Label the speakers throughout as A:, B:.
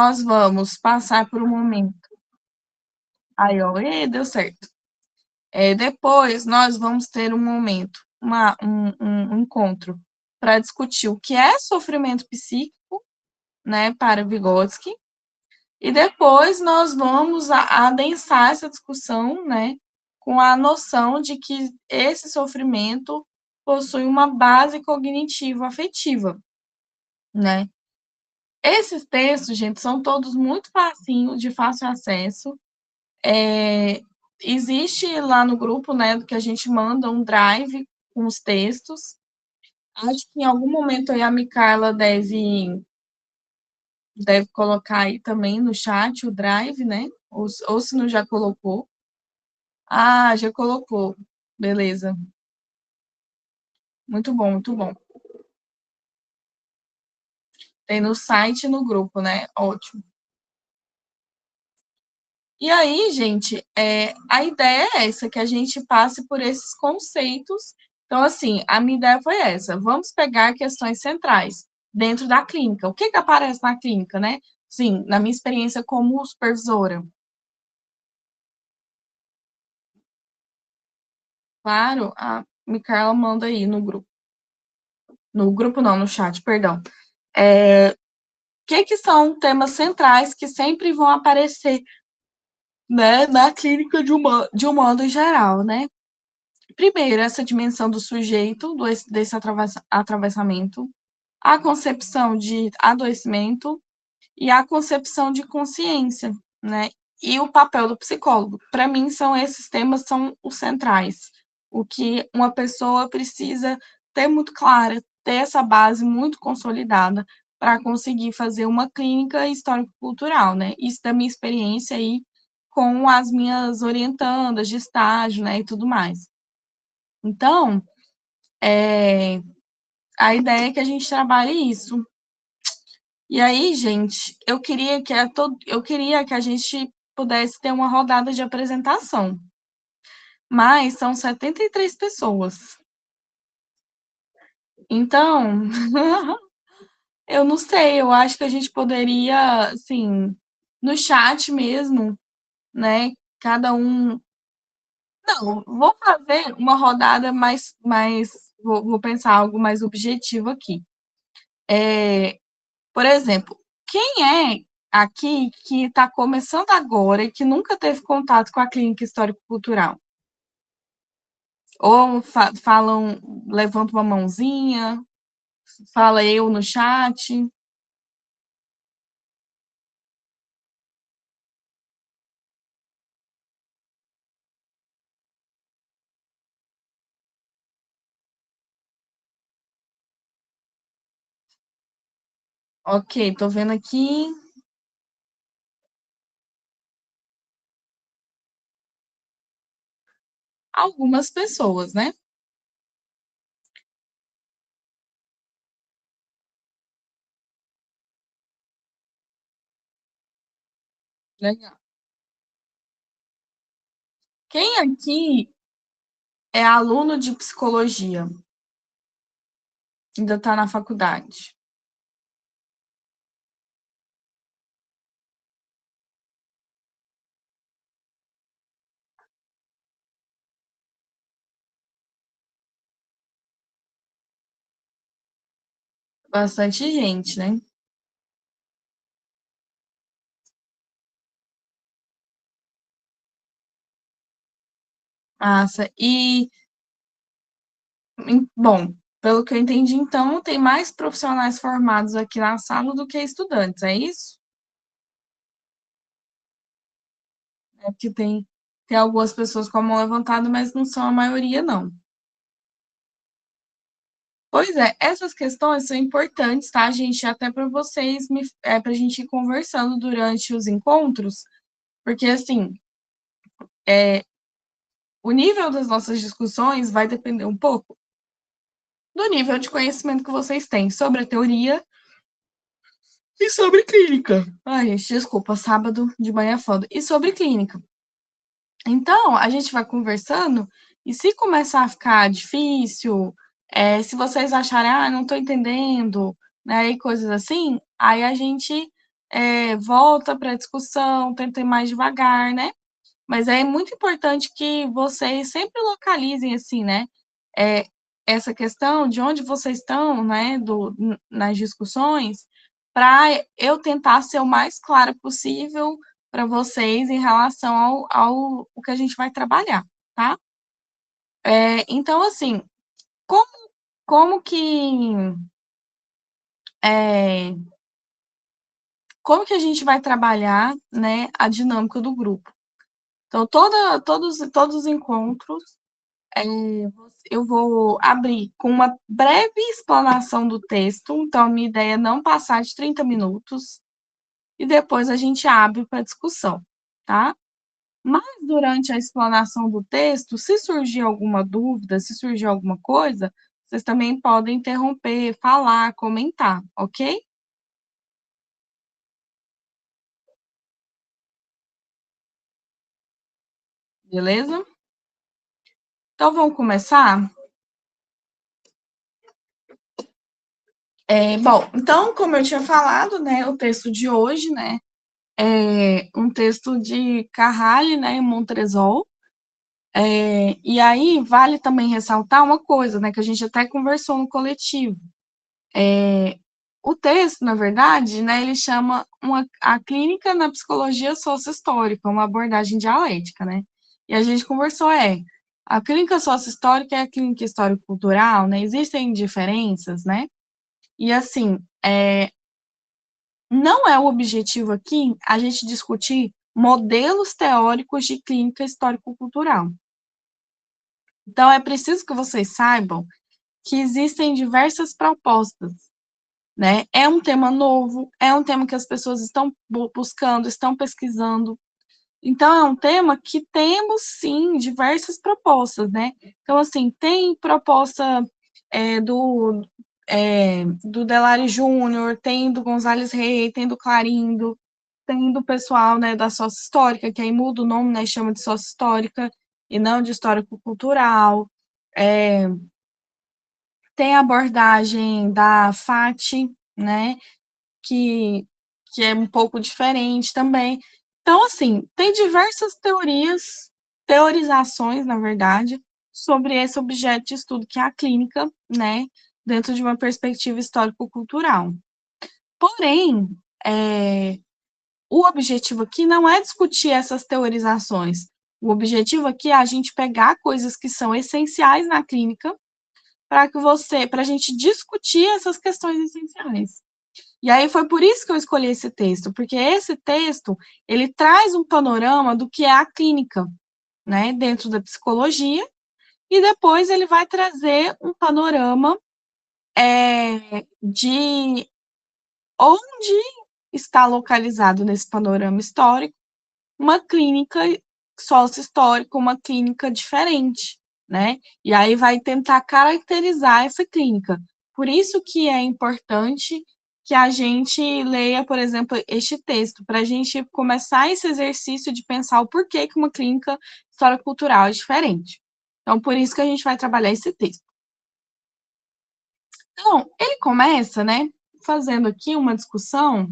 A: nós vamos passar por um momento. Aí, ó, deu certo. Depois, nós vamos ter um momento, um encontro, para discutir o que é sofrimento psíquico, né, para Vygotsky, e depois nós vamos adensar essa discussão, né, com a noção de que esse sofrimento possui uma base cognitivo afetiva, né? Esses textos, gente, são todos muito facinhos, de fácil acesso. Existe lá no grupo, né, que a gente manda um drive com os textos. Acho que em algum momento aí a Micaela deve colocar aí também no chat o drive, né? Ou se não já colocou. Ah, já colocou. Beleza. Muito bom, muito bom. Tem no site e no grupo, né? Ótimo. E aí, gente, a ideia é essa, que a gente passe por esses conceitos. Então, assim, a minha ideia foi essa. Vamos pegar questões centrais dentro da clínica. O que aparece na clínica, né? Sim, na minha experiência como supervisora. Claro, a Micaela manda aí no grupo. No grupo não, no chat, perdão. Que são temas centrais que sempre vão aparecer, né, na clínica de um modo geral, né? Primeiro, essa dimensão do sujeito, desse atravessamento, a concepção de adoecimento e a concepção de consciência, né? E o papel do psicólogo. Para mim, esses temas são os centrais. O que uma pessoa precisa ter muito clara, ter essa base muito consolidada para conseguir fazer uma clínica histórico-cultural, né? Isso da minha experiência aí com as minhas orientandas de estágio, né, e tudo mais. Então, a ideia é que a gente trabalhe isso. E aí, gente, eu queria que a gente pudesse ter uma rodada de apresentação, mas são 73 pessoas. Então, eu não sei, eu acho que a gente poderia, assim, no chat mesmo, né? Cada um. Não, vou fazer uma rodada vou pensar algo mais objetivo aqui. Por exemplo, quem é aqui que está começando agora e que nunca teve contato com a clínica histórico-cultural? Ou falam, levanta uma mãozinha, fala eu no chat. Ok, tô vendo aqui algumas pessoas, né? Legal. Quem aqui é aluno de psicologia? Ainda está na faculdade? Bastante gente, né? Massa. Bom, pelo que eu entendi, então, tem mais profissionais formados aqui na sala do que estudantes, é isso? É porque tem algumas pessoas com a mão levantada, mas não são a maioria, não. Pois é, essas questões são importantes, tá, gente? Até para vocês, para a gente ir conversando durante os encontros, porque, assim, o nível das nossas discussões vai depender um pouco do nível de conhecimento que vocês têm sobre a teoria e sobre clínica. Ai, gente, desculpa, sábado de manhã é foda. E sobre clínica. Então, a gente vai conversando, e se começar a ficar difícil, se vocês acharem, não estou entendendo, né, e coisas assim, aí a gente volta para a discussão, tenta ir mais devagar, né? Mas é muito importante que vocês sempre localizem, assim, né? É, essa questão de onde vocês estão, né, nas discussões, para eu tentar ser o mais clara possível para vocês em relação ao o que a gente vai trabalhar, tá? Então, assim, como, como que é, como que a gente vai trabalhar, né, a dinâmica do grupo? Então, todos os encontros, é, eu vou abrir com uma breve explanação do texto, então, a minha ideia é não passar de 30 minutos, e depois a gente abre para discussão, tá? Mas, durante a explanação do texto, se surgir alguma dúvida, se surgir alguma coisa, vocês também podem interromper, falar, comentar, ok? Beleza? Então, vamos começar? Bom, então, como eu tinha falado, né, o texto de hoje, né, é um texto de Carrale, né, e Montresol. E aí vale também ressaltar uma coisa, né, que a gente até conversou no coletivo. O texto, na verdade, né, ele chama a clínica na psicologia sociohistórica, uma abordagem dialética, né? E a gente conversou, a clínica sociohistórica é a clínica histórico-cultural, né? Existem diferenças, né? E assim, não é o objetivo aqui a gente discutir modelos teóricos de clínica histórico-cultural. Então, é preciso que vocês saibam que existem diversas propostas, né? É um tema novo, é um tema que as pessoas estão buscando, estão pesquisando. Então, é um tema que temos, sim, diversas propostas, né? Então, assim, tem proposta do Delari Júnior, tem do Gonzales Rey, tem do Clarindo, tem do pessoal, né, da sócio histórica, que aí muda o nome, né, chama de sócio histórica e não de histórico-cultural. É, tem a abordagem da FAT, né, que, que é um pouco diferente também. Então, assim, tem diversas teorizações, na verdade, sobre esse objeto de estudo que é a clínica, né, dentro de uma perspectiva histórico-cultural. Porém, o objetivo aqui não é discutir essas teorizações. O objetivo aqui é a gente pegar coisas que são essenciais na clínica para a gente discutir essas questões essenciais. E aí foi por isso que eu escolhi esse texto, porque esse texto ele traz um panorama do que é a clínica, né, dentro da psicologia, e depois ele vai trazer um panorama de onde está localizado nesse panorama histórico uma clínica sócio-histórica, uma clínica diferente, né? E aí vai tentar caracterizar essa clínica. Por isso que é importante que a gente leia, por exemplo, este texto, para a gente começar esse exercício de pensar o porquê que uma clínica histórico-cultural é diferente. Então, por isso que a gente vai trabalhar esse texto. Então, ele começa, né, fazendo aqui uma discussão.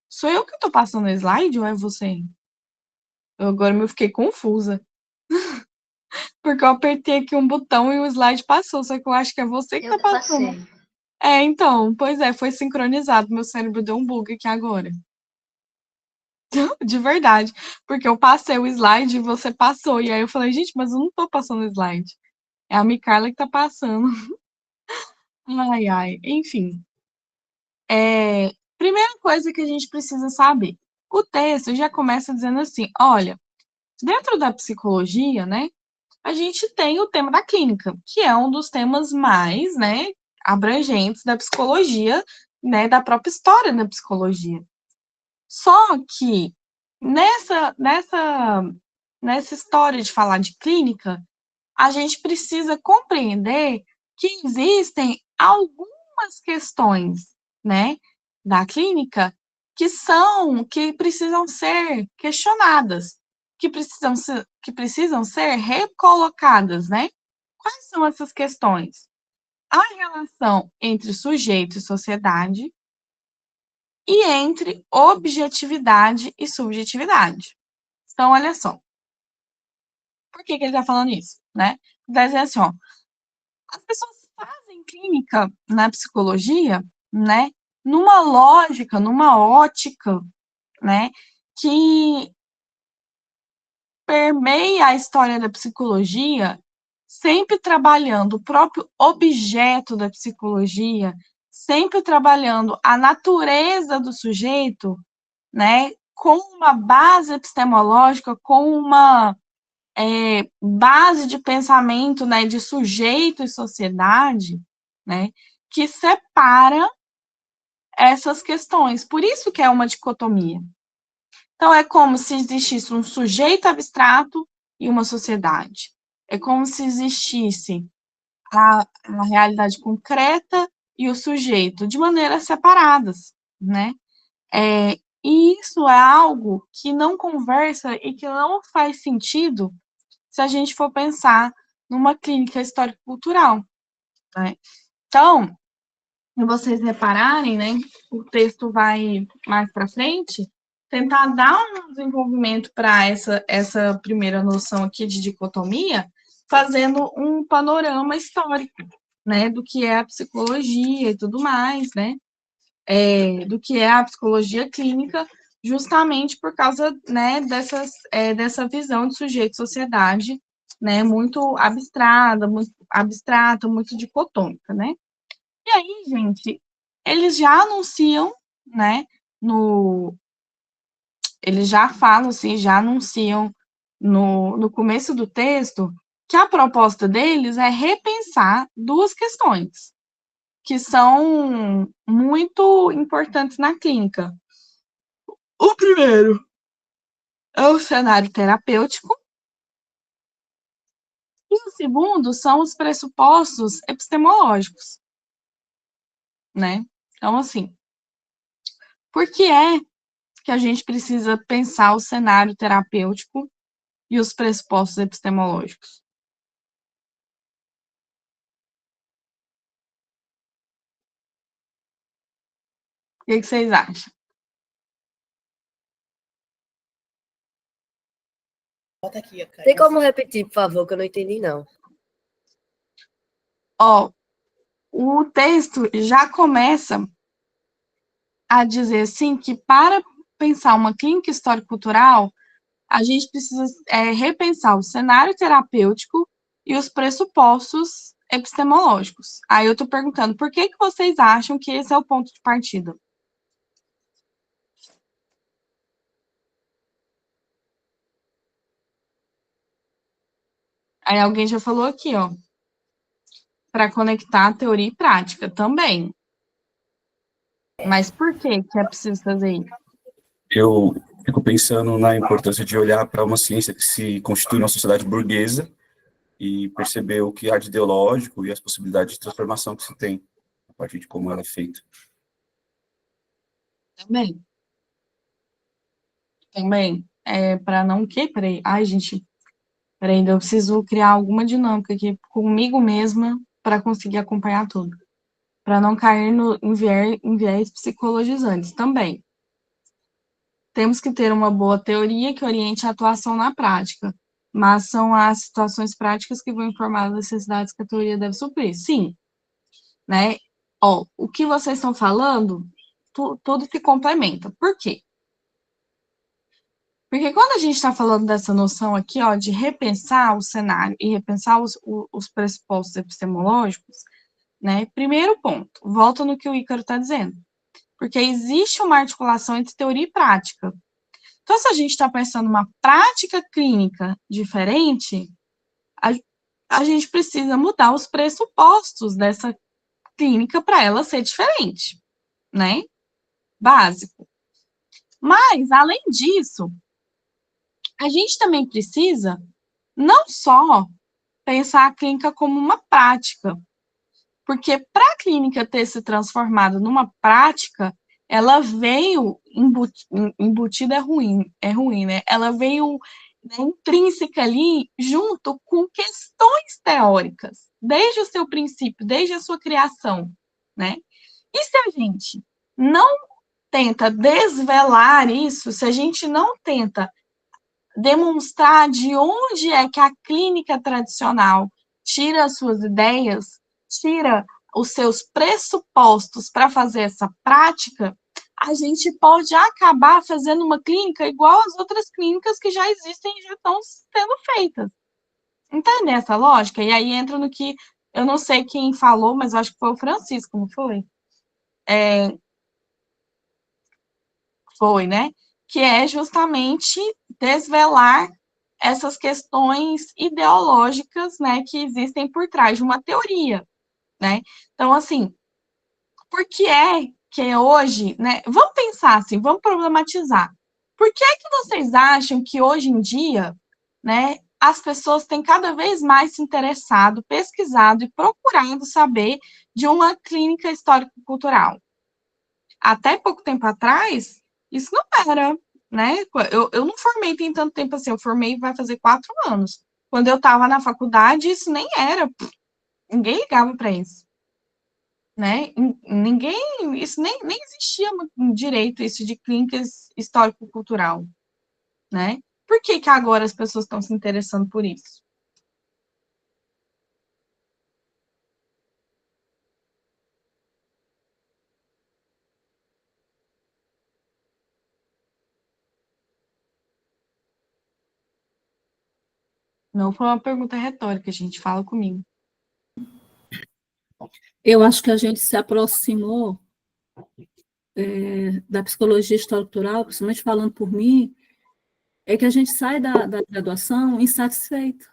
A: Sou eu que estou passando o slide ou é você? Eu agora me fiquei confusa. Porque eu apertei aqui um botão e o slide passou, só que eu acho que é você que
B: Eu
A: tá
B: que
A: passando.
B: passei.
A: Então, pois é, foi sincronizado. Meu cérebro deu um bug aqui agora. De verdade. Porque eu passei o slide e você passou. E aí eu falei, gente, mas eu não tô passando o slide. É a Micarla que tá passando. Ai, ai. Enfim. Primeira coisa que a gente precisa saber. O texto já começa dizendo assim: olha, dentro da psicologia, né? A gente tem o tema da clínica, que é um dos temas mais, né, abrangentes da psicologia, né, da própria história da psicologia. Só que nessa história de falar de clínica, a gente precisa compreender que existem algumas questões, né, da clínica que precisam ser questionadas, que precisam ser recolocadas, né? Quais são essas questões? A relação entre sujeito e sociedade, e entre objetividade e subjetividade. Então, olha só. Por que ele está falando isso, né? Vai dizer assim, ó, as pessoas fazem clínica na psicologia, né, numa lógica, numa ótica, né, que permeia a história da psicologia, sempre trabalhando o próprio objeto da psicologia, sempre trabalhando a natureza do sujeito, né, com uma base epistemológica, com uma base de pensamento, né, de sujeito e sociedade, né, que separa essas questões. Por isso que é uma dicotomia. Então, é como se existisse um sujeito abstrato e uma sociedade. É como se existisse a realidade concreta e o sujeito de maneiras separadas, né? E isso é algo que não conversa e que não faz sentido se a gente for pensar numa clínica histórico-cultural, né? Então, se vocês repararem, né, o texto vai mais para frente, tentar dar um desenvolvimento para essa primeira noção aqui de dicotomia, fazendo um panorama histórico, né, do que é a psicologia e tudo mais, né, do que é a psicologia clínica, justamente por causa, né, dessa visão de sujeito-sociedade, né, muito abstrata, muito dicotômica, né. E aí, gente, eles já anunciam, né, no, eles já falam, assim, já anunciam no começo do texto que a proposta deles é repensar duas questões que são muito importantes na clínica. O primeiro é o cenário terapêutico, e o segundo são os pressupostos epistemológicos, né? Então, assim, por que a gente precisa pensar o cenário terapêutico e os pressupostos epistemológicos? O que vocês acham?
B: Tem como repetir, por favor, que eu não entendi, não.
A: Ó, o texto já começa a dizer, assim, que para pensar uma clínica histórico-cultural, a gente precisa repensar o cenário terapêutico e os pressupostos epistemológicos. Aí eu estou perguntando, por que vocês acham que esse é o ponto de partida? Aí alguém já falou aqui, ó, para conectar teoria e prática também. Mas por que é preciso fazer isso?
C: Eu fico pensando na importância de olhar para uma ciência que se constitui numa sociedade burguesa e perceber o que há de ideológico e as possibilidades de transformação que se tem a partir de como ela é feita.
A: Também. Também. Para não o quê? Peraí. Ai, gente, peraí, eu preciso criar alguma dinâmica aqui comigo mesma para conseguir acompanhar tudo. Para não cair em viés psicologizantes também. Temos que ter uma boa teoria que oriente a atuação na prática, mas são as situações práticas que vão informar as necessidades que a teoria deve suprir. Sim, né? Ó, o que vocês estão falando, tudo se complementa. Por quê? Porque quando a gente está falando dessa noção aqui, ó, de repensar o cenário e repensar os pressupostos epistemológicos, né? Primeiro ponto, volta no que o Ícaro está dizendo. Porque existe uma articulação entre teoria e prática. Então, se a gente está pensando uma prática clínica diferente, a gente precisa mudar os pressupostos dessa clínica para ela ser diferente, né? Básico. Mas, além disso, a gente também precisa não só pensar a clínica como uma prática, porque para a clínica ter se transformado numa prática, ela veio embutida é ruim, né? Ela veio, né, intrínseca ali junto com questões teóricas, desde o seu princípio, desde a sua criação, né? E se a gente não tenta desvelar isso, se a gente não tenta demonstrar de onde é que a clínica tradicional tira as suas ideias, tira os seus pressupostos para fazer essa prática, a gente pode acabar fazendo uma clínica igual às outras clínicas que já existem e já estão sendo feitas. Entende essa lógica? E aí entra no que eu não sei quem falou, mas acho que foi o Francisco, não foi? Foi, né? Que é justamente desvelar essas questões ideológicas, né, que existem por trás de uma teoria, né? Então, assim, por que é que hoje, né? Vamos pensar assim, vamos problematizar. Por que é que vocês acham que hoje em dia, né, as pessoas têm cada vez mais se interessado, pesquisado e procurado saber de uma clínica histórico-cultural? Até pouco tempo atrás, isso não era, né? Eu não formei tem tanto tempo assim, eu formei vai fazer 4 anos. Quando eu estava na faculdade, isso nem era, ninguém ligava para isso, né? Ninguém, isso nem existia direito, isso de clínica histórico-cultural, né? Por que que agora as pessoas estão se interessando por isso? Não foi uma pergunta retórica, gente, fala comigo.
D: Eu acho que a gente se aproximou da psicologia estrutural, principalmente falando por mim, é que a gente sai da graduação insatisfeito.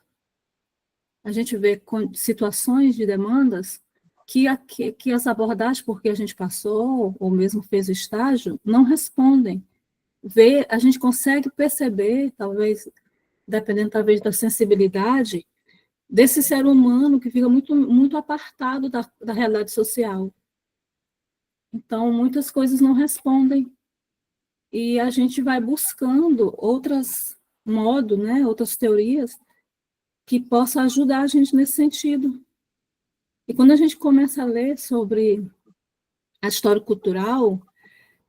D: A gente vê situações de demandas que as abordagens porque a gente passou, ou mesmo fez o estágio, não respondem. A gente consegue perceber, talvez, dependendo talvez da sensibilidade, desse ser humano que fica muito, muito apartado da realidade social. Então, muitas coisas não respondem. E a gente vai buscando outros modos, né, outras teorias que possam ajudar a gente nesse sentido. E quando a gente começa a ler sobre a história cultural,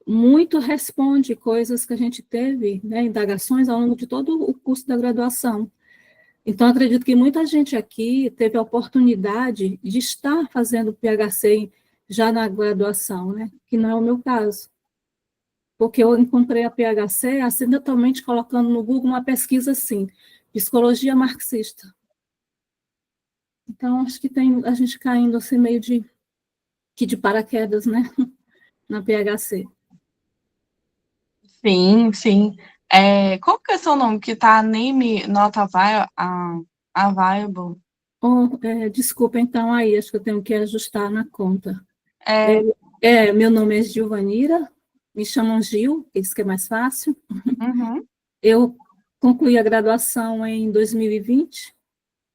D: muito responde coisas que a gente teve, né, indagações ao longo de todo o curso da graduação. Então, acredito que muita gente aqui teve a oportunidade de estar fazendo PhC já na graduação, né, que não é o meu caso. Porque eu encontrei a PhC acidentalmente colocando no Google uma pesquisa assim, psicologia marxista. Então, acho que tem a gente caindo assim meio de paraquedas, né, na PhC.
A: Sim, sim. Qual que é o seu nome? Que tá name not available.
D: Desculpa, então, aí, acho que eu tenho que ajustar na conta.
A: É,
D: Meu nome é Gilvanira, me chamam Gil, isso que é mais fácil.
A: uhum.
D: Eu concluí a graduação em 2020,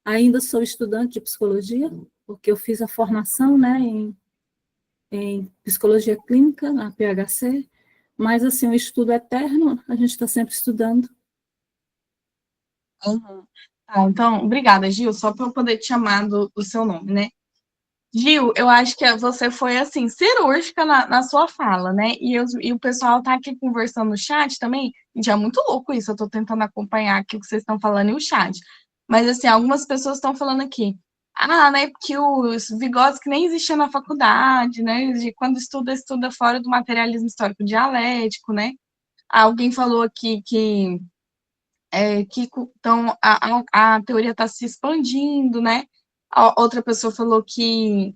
D: ainda sou estudante de psicologia, porque eu fiz a formação, né, em psicologia clínica, na PhC, mas, assim, o estudo é eterno, a gente está sempre estudando.
A: Uhum. Tá, então, obrigada, Gil, só para eu poder te chamar do seu nome, né? Gil, eu acho que você foi, assim, cirúrgica na sua fala, né? E o pessoal tá aqui conversando no chat também, e já é muito louco isso, eu tô tentando acompanhar aqui o que vocês estão falando e o chat. Mas, assim, algumas pessoas estão falando aqui, né, que os Vygotsky nem existia na faculdade, né? De quando estuda fora do materialismo histórico dialético, né? Alguém falou aqui então a teoria está se expandindo, né? Outra pessoa falou que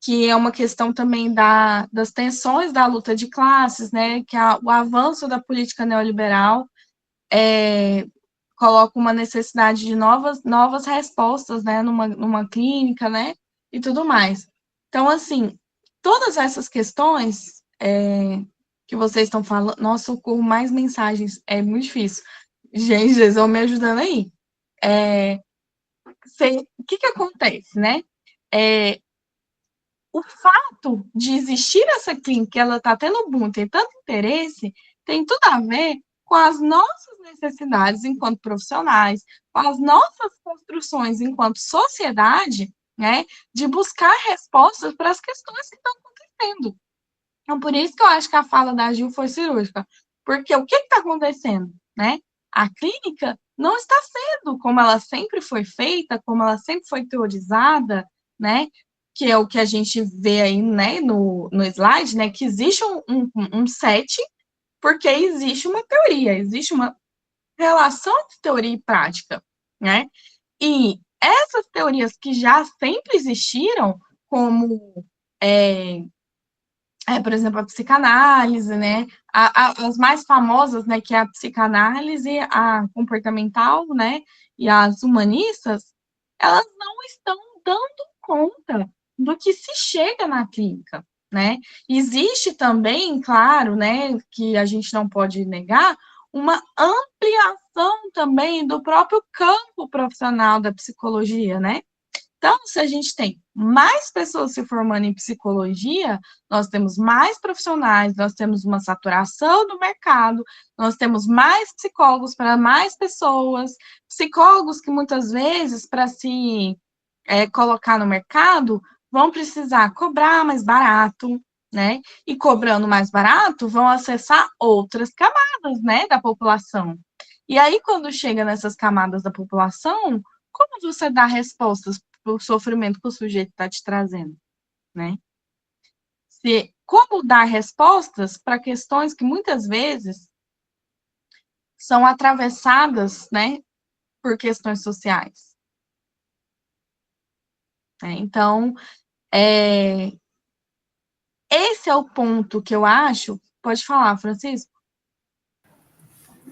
A: é uma questão também das tensões da luta de classes, né? Que o avanço da política neoliberal coloca uma necessidade de novas respostas, né? Numa clínica, né? E tudo mais. Então, assim, todas essas questões que vocês estão falando, nossa, socorro, mais mensagens, é muito difícil. Gente, vocês vão me ajudando aí. O que acontece, né? O fato de existir essa clínica, que ela está tendo boom, tem tanto interesse, tem tudo a ver com as nossas necessidades enquanto profissionais, com as nossas construções enquanto sociedade, né, de buscar respostas para as questões que estão acontecendo. Então, por isso que eu acho que a fala da Gil foi cirúrgica. Porque o que está acontecendo, né? A clínica não está sendo como ela sempre foi feita, como ela sempre foi teorizada, né? Que é o que a gente vê aí, né, no slide, né? Que existe um set, porque existe uma teoria, existe uma relação de teoria e prática, né? E essas teorias que já sempre existiram, como por exemplo, a psicanálise, né? As mais famosas, né, que é a psicanálise, a comportamental, né, e as humanistas, elas não estão dando conta do que se chega na clínica, né? Existe também, claro, né, que a gente não pode negar, uma ampliação também do próprio campo profissional da psicologia, né? Então, se a gente tem mais pessoas se formando em psicologia, nós temos mais profissionais, nós temos uma saturação do mercado, nós temos mais psicólogos para mais pessoas, psicólogos que muitas vezes, para se colocar no mercado, vão precisar cobrar mais barato, né? E cobrando mais barato, vão acessar outras camadas, né, da população. E aí, quando chega nessas camadas da população, como você dá respostas para o sofrimento que o sujeito está te trazendo, né? Como dar respostas para questões que muitas vezes são atravessadas, né, por questões sociais. Então, esse é o ponto que eu acho. Pode falar, Francisco.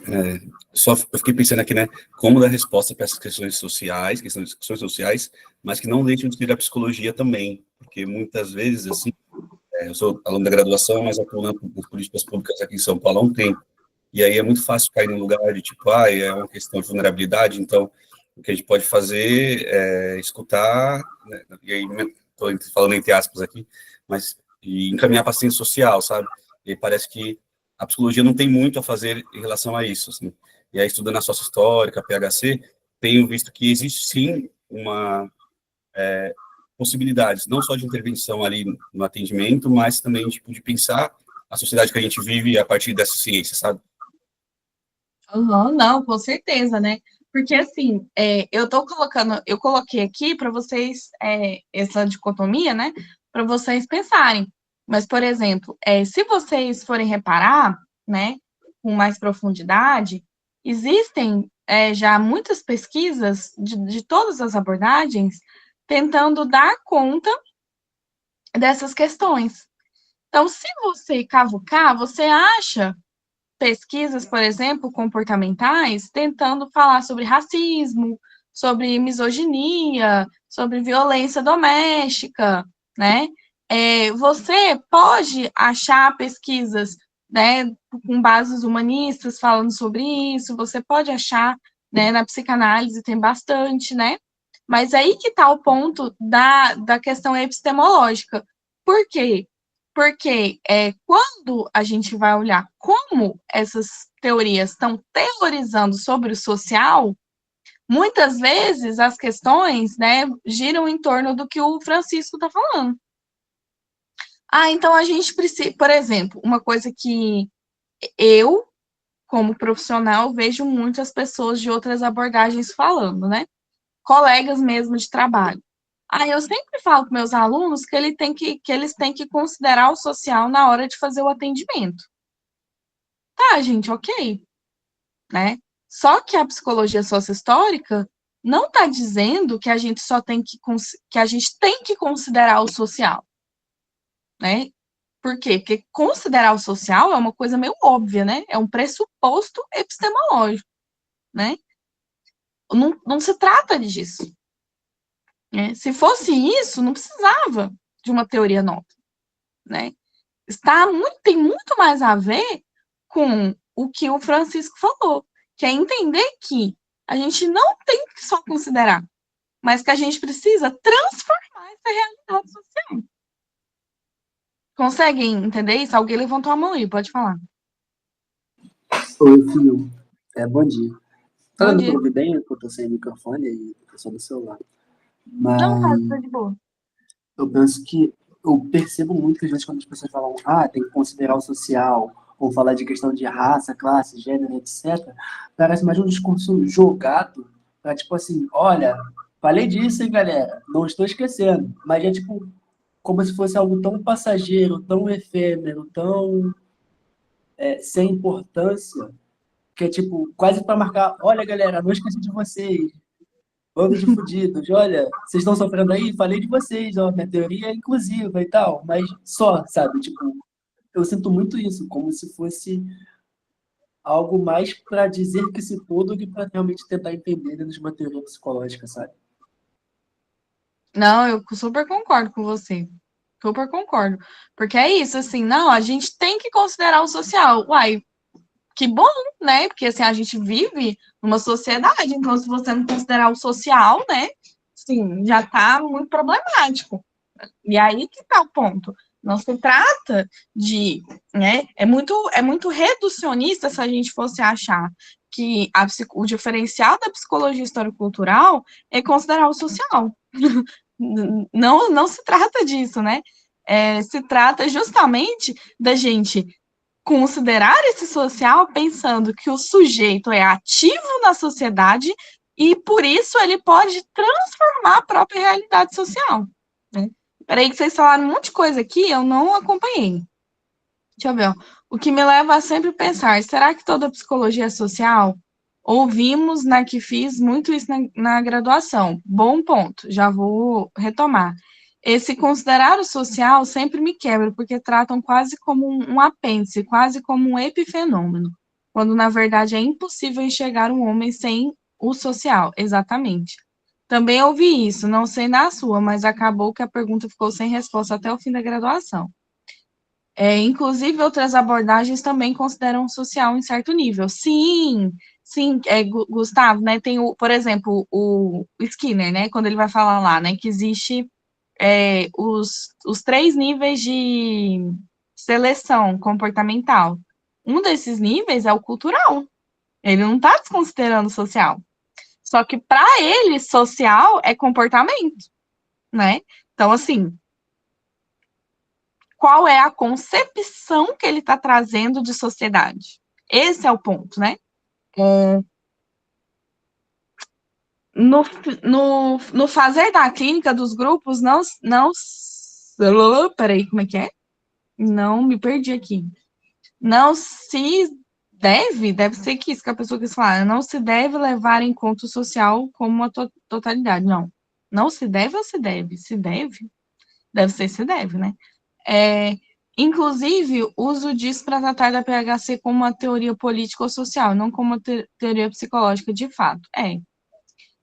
C: Eu fiquei pensando aqui, né, como dar resposta para essas questões sociais, mas que não deixam de ser a psicologia também, porque muitas vezes, assim, eu sou aluno da graduação, mas atuo nas políticas públicas aqui em São Paulo há um tempo, e aí é muito fácil cair num lugar de tipo, é uma questão de vulnerabilidade, então o que a gente pode fazer é escutar, né, e aí estou falando entre aspas aqui, mas e encaminhar para assistência social, sabe? E aí parece que a psicologia não tem muito a fazer em relação a isso, assim. E aí, estudando a sócio-histórica, a PHC, tenho visto que existe, sim, uma possibilidades, não só de intervenção ali no atendimento, mas também, tipo, de pensar a sociedade que a gente vive a partir dessa ciência, sabe?
A: Uhum, não, com certeza, né? Porque, assim, eu coloquei aqui para vocês, essa dicotomia, né? Para vocês pensarem. Mas, por exemplo, se vocês forem reparar, né, com mais profundidade, existem já muitas pesquisas de todas as abordagens tentando dar conta dessas questões. Então, se você cavucar, você acha pesquisas, por exemplo, comportamentais, tentando falar sobre racismo, sobre misoginia, sobre violência doméstica, né? Você pode achar pesquisas, né, com bases humanistas falando sobre isso, você pode achar, né, na psicanálise tem bastante, né? Mas aí que está o ponto da questão epistemológica. Por quê? Porque quando a gente vai olhar como essas teorias estão teorizando sobre o social, muitas vezes as questões, né, giram em torno do que o Francisco está falando. Então a gente precisa, por exemplo, uma coisa que eu, como profissional, vejo muitas pessoas de outras abordagens falando, né? Colegas mesmo de trabalho. Eu sempre falo com meus alunos que eles têm que considerar o social na hora de fazer o atendimento. Tá, gente, ok, né? Só que a psicologia sociohistórica não está dizendo que a gente só tem que a gente tem que considerar o social, né? Por quê? Porque considerar o social é uma coisa meio óbvia, né? É um pressuposto epistemológico, né? Não se trata disso. Né? Se fosse isso, não precisava de uma teoria nova, né? Tem muito mais a ver com o que o Francisco falou, que é entender que a gente não tem que só considerar, mas que a gente precisa transformar essa realidade social. Conseguem entender isso? Alguém levantou a mão aí, pode falar.
E: Oi, filho. Bom dia. Tá
A: Bom
E: dando
A: dia.
E: pra ouvir bem? Eu tô sem microfone e tô só no celular.
A: Não, tá
E: Mas
A: de boa.
E: eu penso que eu percebo muito que às vezes quando as pessoas falam, tem que considerar o social, ou falar de questão de raça, classe, gênero, etc., parece mais um discurso jogado para, tipo assim, olha, falei disso, hein, galera, não estou esquecendo, mas é tipo, como se fosse algo tão passageiro, tão efêmero, tão sem importância, que é tipo, quase para marcar, olha, galera, não esqueci de vocês, bando de fudidos, olha, vocês estão sofrendo aí? Falei de vocês, ó, minha teoria é inclusiva e tal, mas só, sabe? Tipo, eu sinto muito isso, como se fosse algo mais para dizer que se for do que para realmente tentar entender dentro de uma teoria psicológica, sabe?
A: Não, eu super concordo com você. Super concordo. Porque é isso, assim, não, a gente tem que considerar o social. Uai, que bom, né? Porque assim, a gente vive numa sociedade, então se você não considerar o social, né? Sim, já tá muito problemático. E aí que tá o ponto. Não se trata de, né? É muito reducionista se a gente fosse achar que o diferencial da psicologia histórico-cultural é considerar o social. Não, não se trata disso, né? Se trata justamente da gente considerar esse social pensando que o sujeito é ativo na sociedade e, por isso, ele pode transformar a própria realidade social. Né? Peraí, que vocês falaram um monte de coisa aqui, eu não acompanhei. Deixa eu ver. Ó. O que me leva a sempre pensar, será que toda psicologia é social? Ouvimos na que fiz muito isso na graduação. Bom ponto, já vou retomar. Esse considerar o social sempre me quebra, porque tratam quase como um apêndice, quase como um epifenômeno, quando na verdade é impossível enxergar um homem sem o social, exatamente. Também ouvi isso, não sei na sua, mas acabou que a pergunta ficou sem resposta até o fim da graduação. Inclusive, outras abordagens também consideram o social em certo nível. Sim, sim, Gustavo, né? Tem, por exemplo, o Skinner, né? Quando ele vai falar lá, né? Que existe os 3 níveis de seleção comportamental. Um desses níveis é o cultural. Ele não está desconsiderando o social. Só que, para ele, social é comportamento, né? Então, assim, qual é a concepção que ele está trazendo de sociedade? Esse é o ponto, né? No fazer da clínica dos grupos, não. Peraí, como é que é? Não, me perdi aqui. Não se deve ser que isso que a pessoa quis falar, não se deve levar em conta o social como uma totalidade, não. Não se deve ou se deve? Se deve? Deve ser se deve, né? Inclusive, uso disso para tratar da PHC como uma teoria política ou social, não como uma teoria psicológica de fato.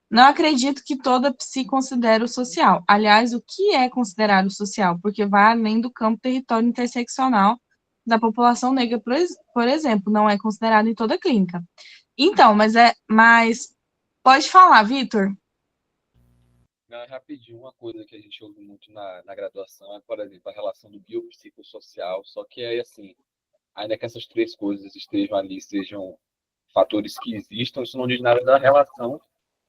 A: Não acredito que toda psi considere o social. Aliás, o que é considerado social? Porque vai além do campo território interseccional da população negra, por exemplo, não é considerado em toda clínica. Então, mas pode falar, Vitor.
F: Rapidinho, uma coisa que a gente ouve muito na graduação é, por exemplo, a relação do biopsicossocial, só que é assim, ainda que essas 3 coisas estejam ali, sejam fatores que existam, isso não diz nada da relação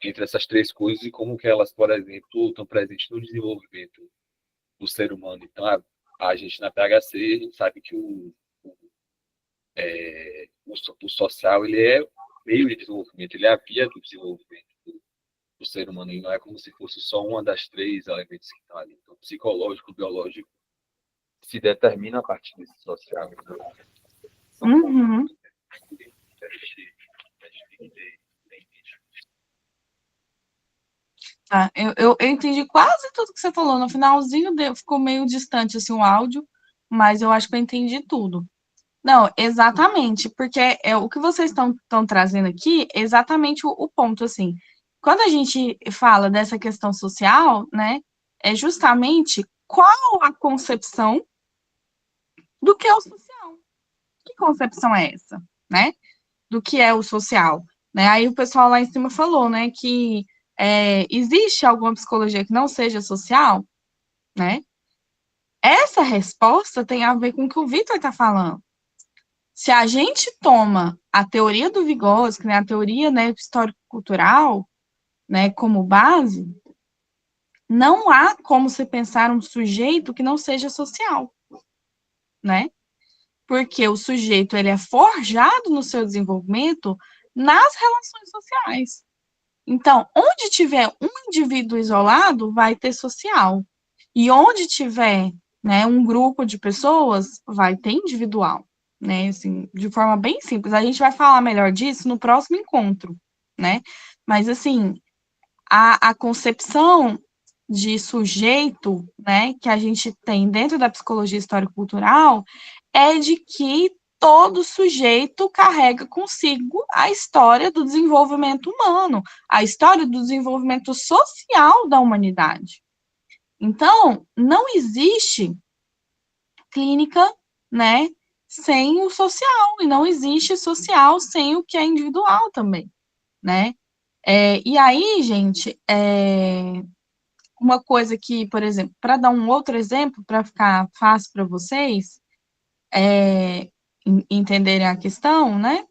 F: entre essas 3 coisas e como que elas, por exemplo, estão presentes no desenvolvimento do ser humano. Então, a gente na PHC, a gente sabe que o social, ele é meio de desenvolvimento, ele é a via do desenvolvimento do ser humano, e não é como se fosse só uma das 3 elementos que estão ali. Então, psicológico, biológico, se determina a partir desse social. Então,
A: Uhum. Tá, eu entendi quase tudo que você falou. No finalzinho ficou meio distante assim, o áudio, mas eu acho que eu entendi tudo. Não, exatamente, porque o que vocês estão trazendo aqui é exatamente o ponto, assim. Quando a gente fala dessa questão social, né, é justamente qual a concepção do que é o social. Que concepção é essa, né? Do que é o social, né? Aí o pessoal lá em cima falou, né, que existe alguma psicologia que não seja social, né? Essa resposta tem a ver com o que o Vitor está falando. Se a gente toma a teoria do Vygotsky, né, a teoria, né, histórico-cultural, né, como base, não há como se pensar um sujeito que não seja social, né? Porque o sujeito, ele é forjado no seu desenvolvimento nas relações sociais. Então, onde tiver um indivíduo isolado, vai ter social. E onde tiver, né, um grupo de pessoas, vai ter individual, né? Assim, de forma bem simples. A gente vai falar melhor disso no próximo encontro, né? Mas, assim, a concepção de sujeito, né, que a gente tem dentro da psicologia histórico-cultural é de que todo sujeito carrega consigo a história do desenvolvimento humano, a história do desenvolvimento social da humanidade. Então, não existe clínica, né, sem o social, e não existe social sem o que é individual também, né? E aí, gente, uma coisa que, por exemplo, para dar um outro exemplo, para ficar fácil para vocês entenderem a questão, né?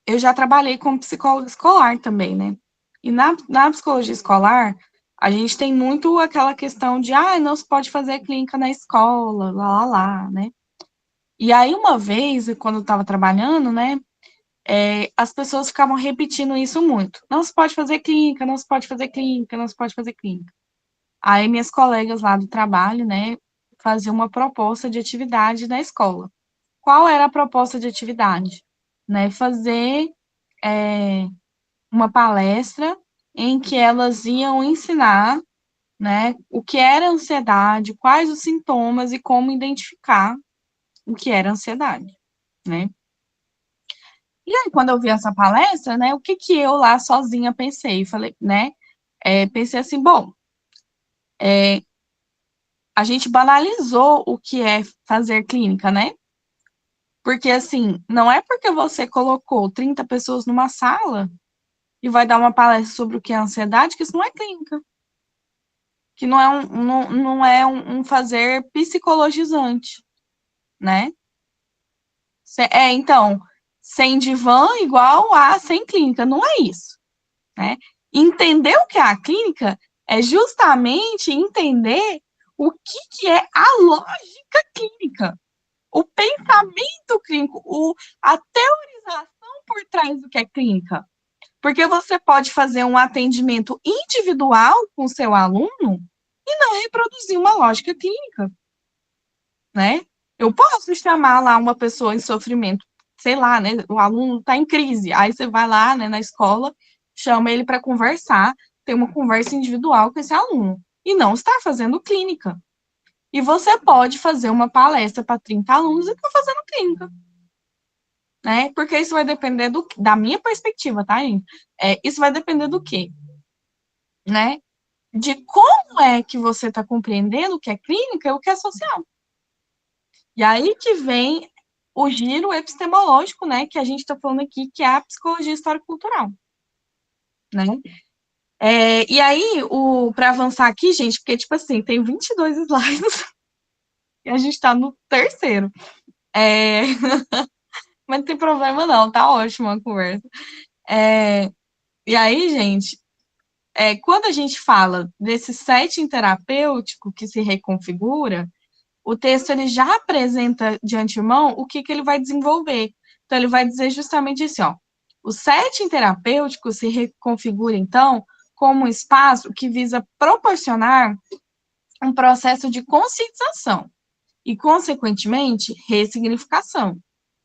A: Eu já trabalhei como psicóloga escolar também, né? E na psicologia escolar, a gente tem muito aquela questão de, não se pode fazer clínica na escola, lá, né? E aí, uma vez, quando eu estava trabalhando, né, as pessoas ficavam repetindo isso muito. Não se pode fazer clínica, não se pode fazer clínica, não se pode fazer clínica. Aí, minhas colegas lá do trabalho, né, faziam uma proposta de atividade na escola. Qual era a proposta de atividade? Né, fazer uma palestra em que elas iam ensinar, né, o que era ansiedade, quais os sintomas e como identificar o que era ansiedade, né? E aí, quando eu vi essa palestra, né, o que eu lá sozinha pensei? Falei, né, pensei assim, bom, a gente banalizou o que é fazer clínica, né? Porque, assim, não é porque você colocou 30 pessoas numa sala e vai dar uma palestra sobre o que é ansiedade, que isso não é clínica. Que não é um fazer psicologizante, né? Então, sem divã igual a sem clínica, não é isso, né? Entender o que é a clínica é justamente entender o que é a lógica clínica, o pensamento clínico, a teorização por trás do que é clínica. Porque você pode fazer um atendimento individual com o seu aluno e não reproduzir uma lógica clínica, né? Eu posso chamar lá uma pessoa em sofrimento, sei lá, né? O aluno está em crise, aí você vai lá, né, na escola, chama ele para conversar, tem uma conversa individual com esse aluno, e não está fazendo clínica. E você pode fazer uma palestra para 30 alunos e estar fazendo clínica, né? Porque isso vai depender da minha perspectiva, tá, gente? Isso vai depender do quê? Né? De como é que você está compreendendo o que é clínica e o que é social. E aí que vem o giro epistemológico, né, que a gente está falando aqui, que é a psicologia histórico-cultural, né? E aí, para avançar aqui, gente, porque, tipo assim, tem 22 slides e a gente está no terceiro. Mas não tem problema não, tá ótimo a conversa. E aí, gente, quando a gente fala desse setting terapêutico que se reconfigura, o texto ele já apresenta de antemão o que ele vai desenvolver. Então, ele vai dizer justamente isso, ó. O setting terapêutico se reconfigura, então, como um espaço que visa proporcionar um processo de conscientização e, consequentemente, ressignificação,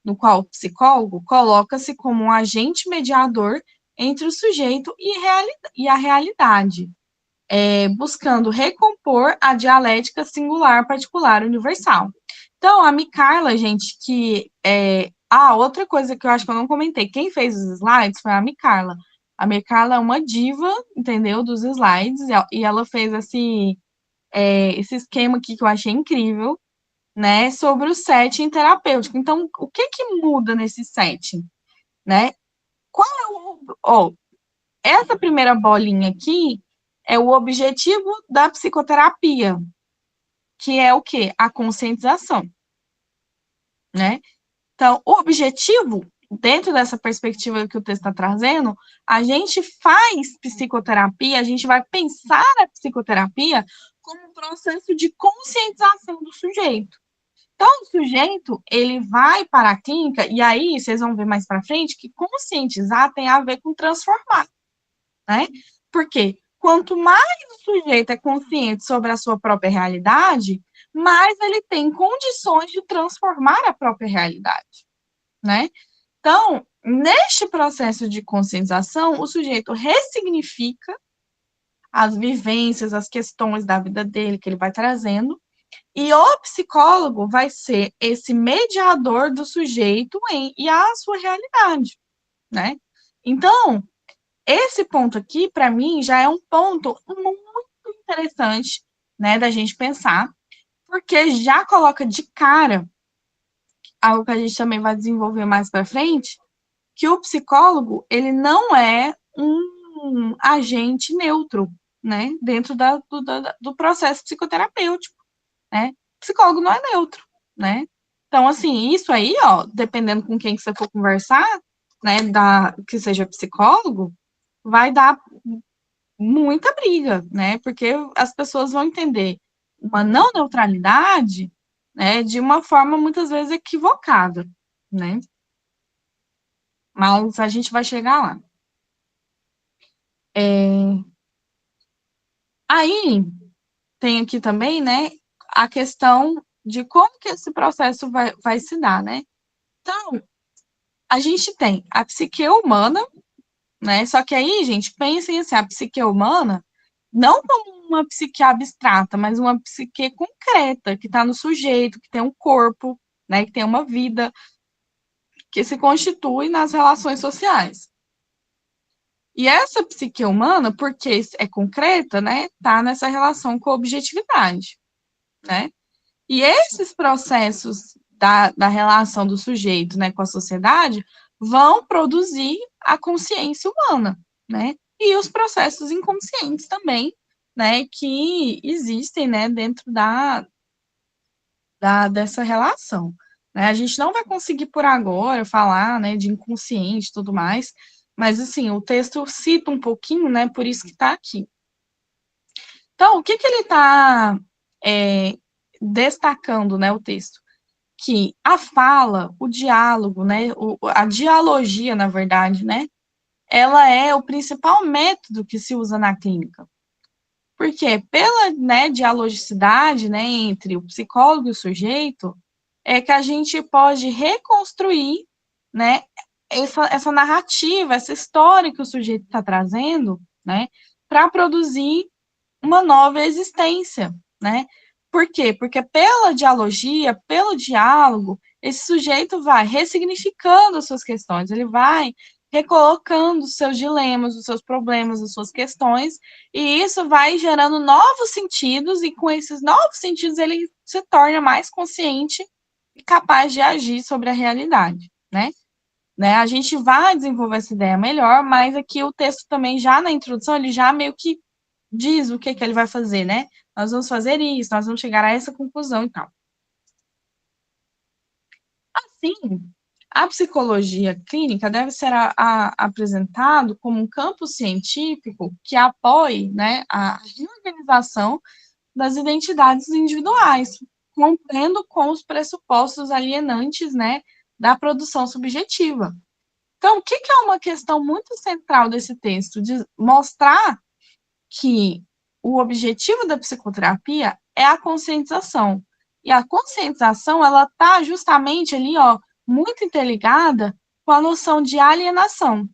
A: no qual o psicólogo coloca-se como um agente mediador entre o sujeito e a realidade, buscando recompor a dialética singular, particular, universal. Então, a Micarla, gente, que outra coisa que eu acho que eu não comentei, quem fez os slides foi a Micarla. A Micarla é uma diva, entendeu, dos slides, e ela fez esse esquema aqui que eu achei incrível, né, sobre o setting terapêutico. Então, o que muda nesse setting, né? Qual é essa primeira bolinha aqui é o objetivo da psicoterapia, que é o quê? A conscientização, né? Então, o objetivo dentro dessa perspectiva que o texto está trazendo, a gente faz psicoterapia, a gente vai pensar a psicoterapia como um processo de conscientização do sujeito. Então, o sujeito, ele vai para a clínica, e aí vocês vão ver mais para frente que conscientizar tem a ver com transformar, né? Porque quanto mais o sujeito é consciente sobre a sua própria realidade, mais ele tem condições de transformar a própria realidade, né? Então, neste processo de conscientização, o sujeito ressignifica as vivências, as questões da vida dele que ele vai trazendo, e o psicólogo vai ser esse mediador do sujeito e a sua realidade, né? Então, esse ponto aqui, para mim, já é um ponto muito interessante, né, da gente pensar, porque já coloca de cara algo que a gente também vai desenvolver mais para frente, que o psicólogo, ele não é um agente neutro, né, dentro do processo psicoterapêutico, né? O psicólogo não é neutro, né? Então, assim, isso aí, ó, dependendo com quem que você for conversar, né, que seja psicólogo, vai dar muita briga, né? Porque as pessoas vão entender uma não neutralidade, né, de uma forma muitas vezes equivocada, né? Mas a gente vai chegar lá. Aí tem aqui também, né, a questão de como que esse processo vai se dar, né? Então, a gente tem a psique humana, né? Só que aí, gente, pensem assim, a psique humana não como uma psique abstrata, mas uma psique concreta, que está no sujeito, que tem um corpo, né, que tem uma vida, que se constitui nas relações sociais. E essa psique humana, porque é concreta, né, tá nessa relação com a objetividade, né? E esses processos da relação do sujeito, né, com a sociedade vão produzir a consciência humana, né? E os processos inconscientes também, né, que existem, né, dentro dessa relação. Né? A gente não vai conseguir por agora falar, né, de inconsciente e tudo mais, mas, assim, o texto cita um pouquinho, né, por isso que está aqui. Então, o que ele está destacando, né, o texto? Que a fala, o diálogo, né, a dialogia, na verdade, né, ela é o principal método que se usa na clínica. Porque pela, né, dialogicidade, né, entre o psicólogo e o sujeito, é que a gente pode reconstruir, né, essa narrativa, essa história que o sujeito está trazendo, né, para produzir uma nova existência, né? Por quê? Porque pela dialogia, pelo diálogo, esse sujeito vai ressignificando as suas questões, ele vai recolocando os seus dilemas, os seus problemas, as suas questões, e isso vai gerando novos sentidos, e com esses novos sentidos ele se torna mais consciente e capaz de agir sobre a realidade, né? A gente vai desenvolver essa ideia melhor, mas aqui o texto também, já na introdução, ele já meio que diz o que ele vai fazer, né? Nós vamos fazer isso, nós vamos chegar a essa conclusão e tal. Assim, a psicologia clínica deve ser apresentado como um campo científico que apoie, né, a reorganização das identidades individuais, rompendo com os pressupostos alienantes, né, da produção subjetiva. Então, o que é uma questão muito central desse texto? De mostrar que o objetivo da psicoterapia é a conscientização. E a conscientização, ela está justamente ali, ó, muito interligada com a noção de alienação.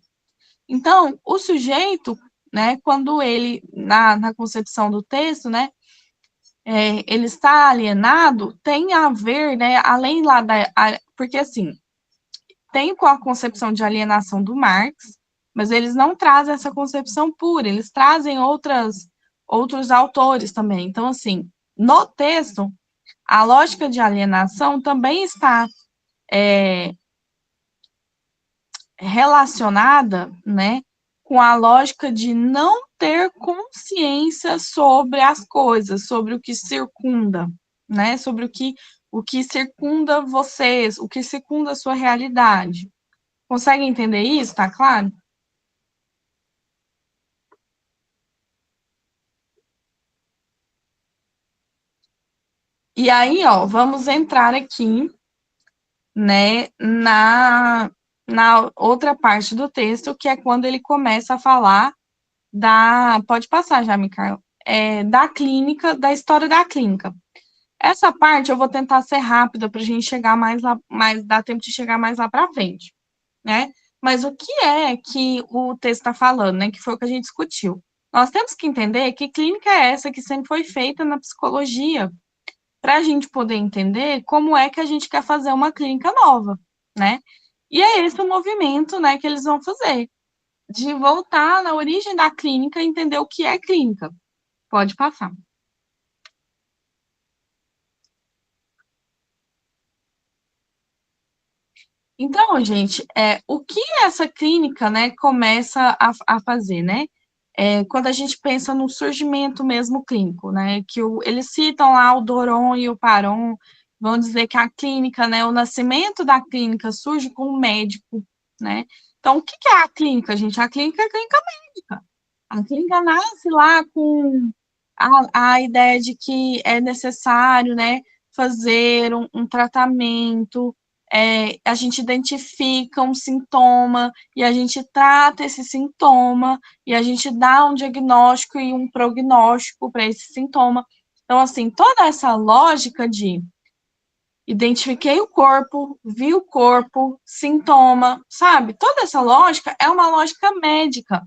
A: Então, o sujeito, né, quando ele, na concepção do texto, né, ele está alienado, tem a ver, né, além lá porque assim, tem com a concepção de alienação do Marx, mas eles não trazem essa concepção pura, eles trazem outros autores também. Então, assim, no texto, a lógica de alienação também está relacionada, né, com a lógica de não ter consciência sobre as coisas, sobre o que circunda, né, sobre o que circunda vocês, o que circunda a sua realidade. Consegue entender isso? Tá claro? E aí, ó, vamos entrar aqui, né, na outra parte do texto, que é quando ele começa a falar pode passar já, Micael, da clínica, da história da clínica. Essa parte eu vou tentar ser rápida para a gente chegar mais lá, dar tempo de chegar mais lá para frente, né? Mas o que é que o texto está falando, né? Que foi o que a gente discutiu. Nós temos que entender que clínica é essa que sempre foi feita na psicologia, para a gente poder entender como é que a gente quer fazer uma clínica nova, né? E é esse o movimento, né, que eles vão fazer, de voltar na origem da clínica e entender o que é clínica. Pode passar. Então, gente, o que essa clínica, né, começa a fazer, né? Quando a gente pensa no surgimento mesmo clínico, né? Que eles citam lá o Doron e o Paron, vão dizer que a clínica, né, o nascimento da clínica surge com o médico, né? Então, o que é a clínica, gente? A clínica é a clínica médica. A clínica nasce lá com a ideia de que é necessário, né, fazer um tratamento, a gente identifica um sintoma e a gente trata esse sintoma e a gente dá um diagnóstico e um prognóstico para esse sintoma. Então, assim, toda essa lógica de identifiquei o corpo, vi o corpo, sintoma, sabe? Toda essa lógica é uma lógica médica.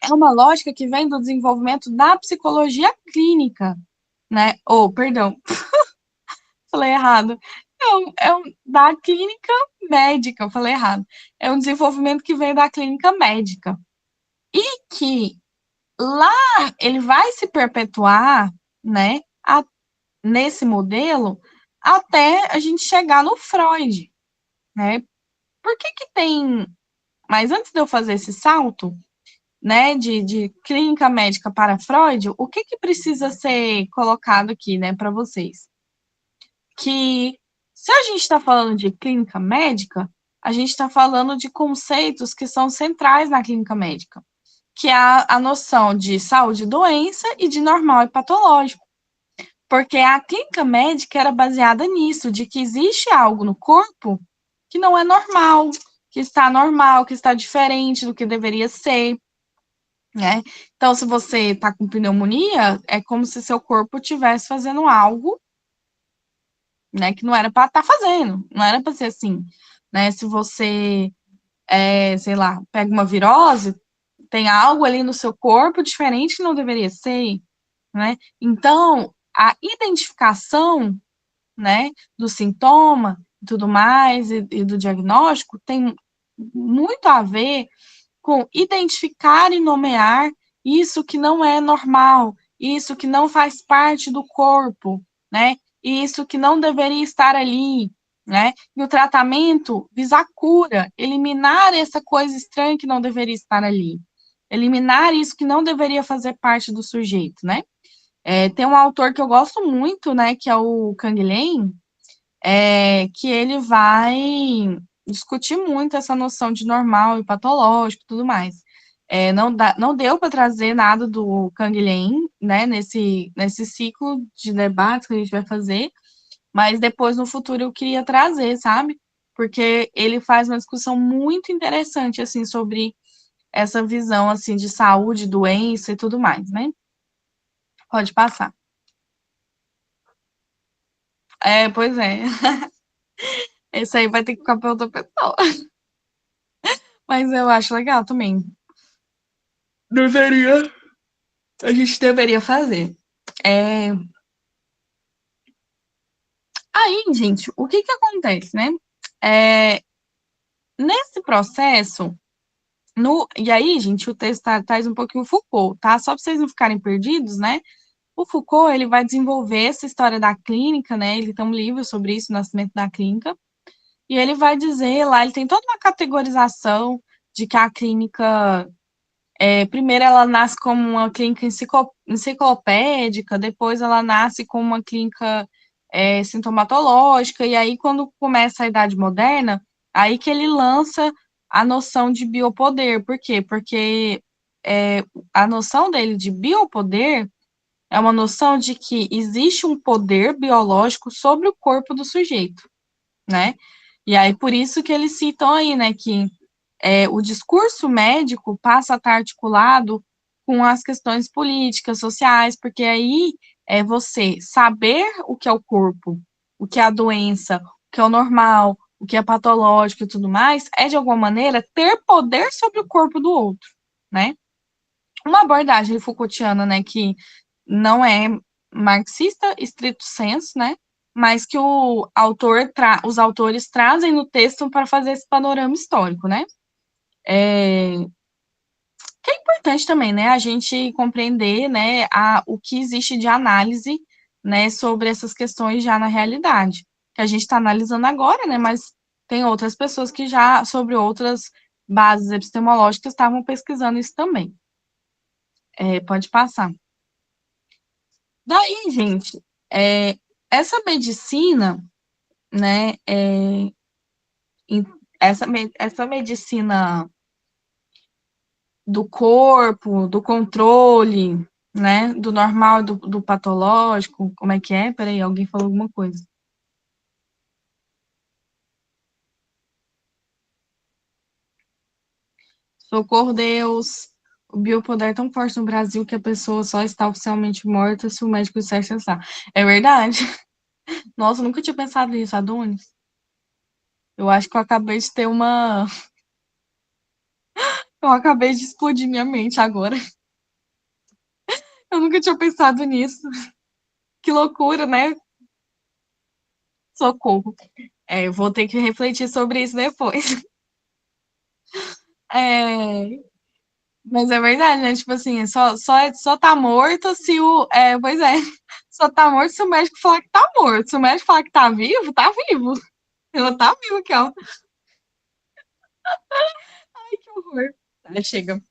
A: É uma lógica que vem do desenvolvimento da psicologia clínica, né? Perdão, falei errado. Da clínica médica, eu falei errado. É um desenvolvimento que vem da clínica médica. E que lá ele vai se perpetuar, né, nesse modelo, até a gente chegar no Freud, né? Por que que tem... Mas antes de eu fazer esse salto, né, de clínica médica para Freud, o que que precisa ser colocado aqui, né, para vocês? Que se a gente está falando de clínica médica, a gente está falando de conceitos que são centrais na clínica médica, que é a noção de saúde e doença e de normal e patológico. Porque a clínica médica era baseada nisso, de que existe algo no corpo que não é normal, que está diferente do que deveria ser, né? Então, se você está com pneumonia, é como se seu corpo estivesse fazendo algo, né, que não era para estar fazendo, não era para ser assim, né? Se você, sei lá, pega uma virose, tem algo ali no seu corpo diferente que não deveria ser, né? Então, a identificação, né, do sintoma e tudo mais, e do diagnóstico, tem muito a ver com identificar e nomear isso que não é normal, isso que não faz parte do corpo, né? Isso que não deveria estar ali, né? E o tratamento visa a cura, eliminar essa coisa estranha que não deveria estar ali, eliminar isso que não deveria fazer parte do sujeito, né? Tem um autor que eu gosto muito, né, que é o Canguilhem, que ele vai discutir muito essa noção de normal e patológico e tudo mais. Não deu para trazer nada do Canguilhem, né, nesse ciclo de debates que a gente vai fazer, mas depois, no futuro, eu queria trazer, sabe? Porque ele faz uma discussão muito interessante, assim, sobre essa visão, assim, de saúde, doença e tudo mais, né? Pode passar. Pois é. Esse aí vai ter que ficar para outra pessoa. Mas eu acho legal também. A gente deveria fazer. Aí, gente, o que que acontece, né? Nesse processo, e aí, gente, o texto traz um pouquinho o Foucault, tá? Só para vocês não ficarem perdidos, né? O Foucault, ele vai desenvolver essa história da clínica, né? Ele tem um livro sobre isso, o Nascimento da Clínica, e ele vai dizer lá, ele tem toda uma categorização de que a clínica, primeiro ela nasce como uma clínica enciclopédica, depois ela nasce como uma clínica sintomatológica, e aí quando começa a Idade Moderna, aí que ele lança a noção de biopoder. Por quê? Porque a noção dele de biopoder é uma noção de que existe um poder biológico sobre o corpo do sujeito, né? E aí, por isso que eles citam aí, né, que o discurso médico passa a estar articulado com as questões políticas, sociais, porque aí é você saber o que é o corpo, o que é a doença, o que é o normal, o que é patológico e tudo mais, é, de alguma maneira, ter poder sobre o corpo do outro, né? Uma abordagem Foucaultiana, né, que não é marxista, estrito sensu, né, mas que os autores trazem no texto para fazer esse panorama histórico, né? Que é importante também, né, a gente compreender, né, o que existe de análise, né, sobre essas questões já na realidade, que a gente está analisando agora, né, mas tem outras pessoas que já, sobre outras bases epistemológicas, estavam pesquisando isso também. Pode passar. Daí, gente, essa medicina, né, essa medicina do corpo, do controle, né, do normal, do patológico, como é que é? Peraí, alguém falou alguma coisa. Socorro, Deus. O biopoder é tão forte no Brasil que a pessoa só está oficialmente morta se o médico disser cessar. É verdade. Nossa, eu nunca tinha pensado nisso, Adonis. Eu acho que eu acabei de ter uma. Eu acabei de explodir minha mente agora. Eu nunca tinha pensado nisso. Que loucura, né? Socorro. Eu vou ter que refletir sobre isso depois. É, mas é verdade, né? Tipo assim, só tá morto se o. Pois é. Só tá morto se o médico falar que tá morto. Se o médico falar que tá vivo, tá vivo. Ela tá viva aqui, ó. Ai, que horror. Chega.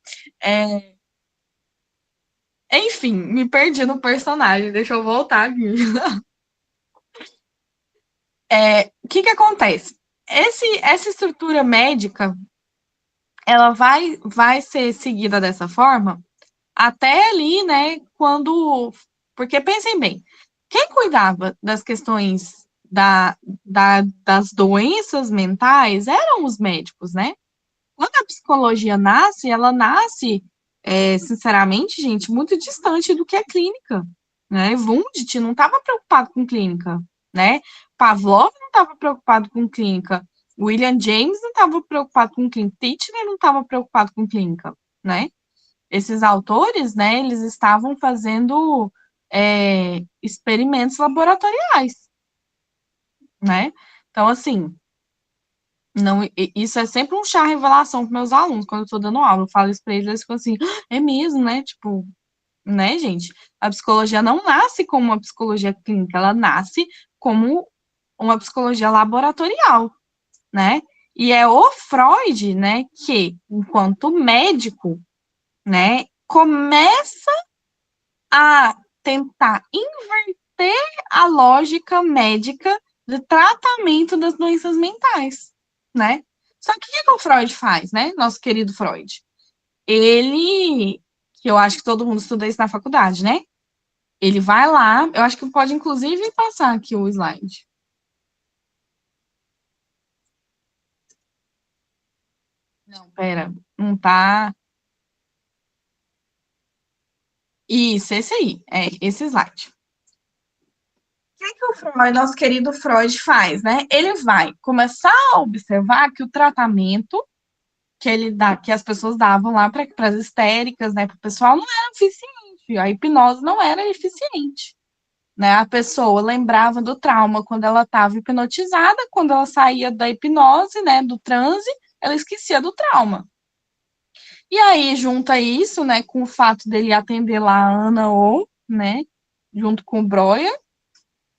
A: Enfim, me perdi no personagem. Deixa eu voltar aqui. O que acontece? Essa estrutura médica, ela vai ser seguida dessa forma até ali, né, porque pensem bem, quem cuidava das questões das doenças mentais eram os médicos, né? Quando a psicologia nasce, ela nasce, sinceramente, gente, muito distante do que é clínica, né? Wundt não estava preocupado com clínica, né? Pavlov não estava preocupado com clínica, William James não estava preocupado com clínica, Titchener não estava preocupado com clínica, né? Esses autores, né, eles estavam fazendo experimentos laboratoriais, né? Então, assim, não, isso é sempre um chá revelação para meus alunos, quando eu estou dando aula, eu falo isso para eles, eles ficam assim, é mesmo, né? Tipo, né, gente? A psicologia não nasce como uma psicologia clínica, ela nasce como uma psicologia laboratorial, né? E é o Freud, né, que, enquanto médico, né, começa a tentar inverter a lógica médica de tratamento das doenças mentais, né? Só que o que o Freud faz, né? Nosso querido Freud. Ele, que eu acho que todo mundo estuda isso na faculdade, né? Ele vai lá, eu acho que pode inclusive passar aqui o slide. Não, pera, não tá. Isso, esse aí, esse slide. O que o Freud, nosso querido Freud, faz, né? Ele vai começar a observar que o tratamento que as pessoas davam lá para as histéricas, né, para o pessoal, não era eficiente. A hipnose não era eficiente. Né? A pessoa lembrava do trauma quando ela estava hipnotizada, quando ela saía da hipnose, né, do transe, ela esquecia do trauma. E aí, junta isso, né, com o fato dele atender lá a Ana O, né, junto com o Breuer,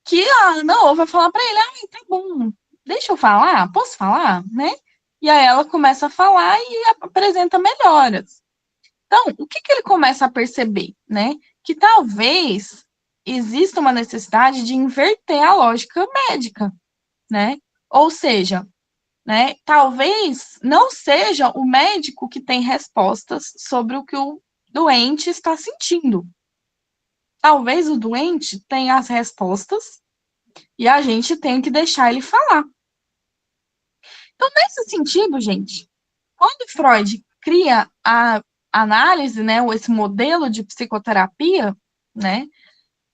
A: que a Ana O vai falar para ele, tá bom, deixa eu falar, posso falar, né? E aí ela começa a falar e apresenta melhoras. Então, o que ele começa a perceber, né? Que talvez exista uma necessidade de inverter a lógica médica, né? Ou seja, né? Talvez não seja o médico que tem respostas sobre o que o doente está sentindo. Talvez o doente tenha as respostas e a gente tem que deixar ele falar. Então, nesse sentido, gente, quando Freud cria a análise, né, ou esse modelo de psicoterapia, né,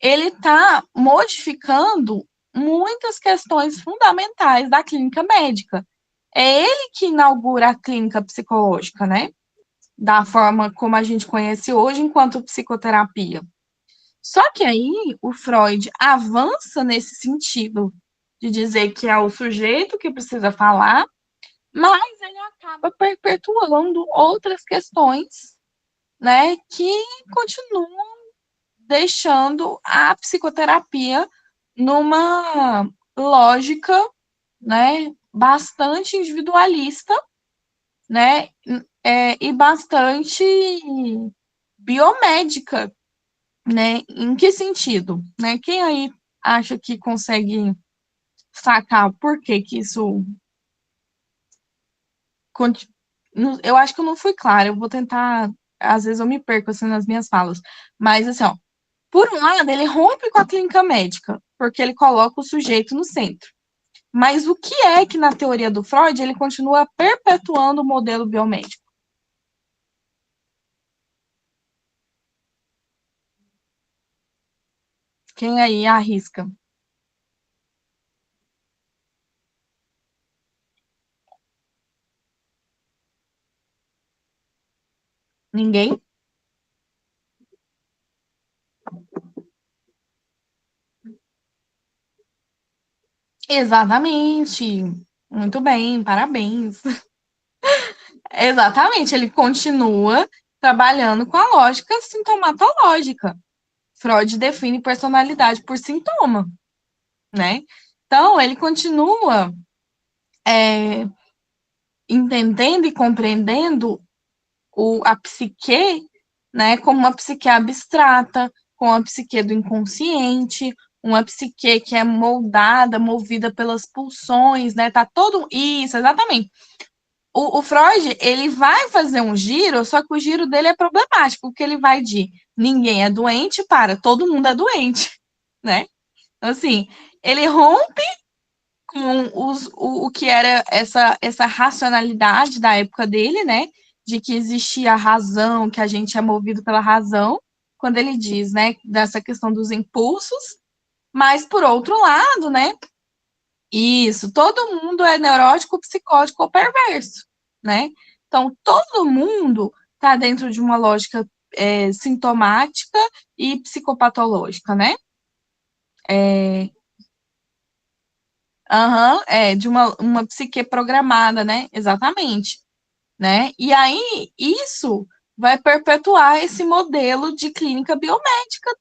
A: ele está modificando muitas questões fundamentais da clínica médica. É ele que inaugura a clínica psicológica, né, da forma como a gente conhece hoje enquanto psicoterapia. Só que aí o Freud avança nesse sentido de dizer que é o sujeito que precisa falar, mas ele acaba perpetuando outras questões, né, que continuam deixando a psicoterapia numa lógica, né, bastante individualista, né, e bastante biomédica, né? Em que sentido, né? Quem aí acha que consegue sacar por que que isso eu acho que eu não fui clara, eu vou tentar, às vezes eu me perco assim nas minhas falas, mas assim, ó, por um lado, ele rompe com a clínica médica, porque ele coloca o sujeito no centro. Mas o que é que, na teoria do Freud, ele continua perpetuando o modelo biomédico? Quem aí arrisca? Ninguém? Exatamente. Muito bem, parabéns. Exatamente, ele continua trabalhando com a lógica sintomatológica. Freud define personalidade por sintoma, né? Então, ele continua entendendo e compreendendo a psique, né, como uma psique abstrata, com a psique do inconsciente, uma psique que é moldada, movida pelas pulsões, né? Tá todo isso, exatamente. O Freud, ele vai fazer um giro, só que o giro dele é problemático, porque ele vai de ninguém é doente para todo mundo é doente, né? Então, assim, ele rompe com o que era essa racionalidade da época dele, né? De que existia a razão, que a gente é movido pela razão, quando ele diz, né, dessa questão dos impulsos, mas por outro lado, né? Isso, todo mundo é neurótico, psicótico ou perverso, né? Então, todo mundo está dentro de uma lógica sintomática e psicopatológica, né? De uma psique programada, né? Exatamente, né? E aí, isso vai perpetuar esse modelo de clínica biomédica.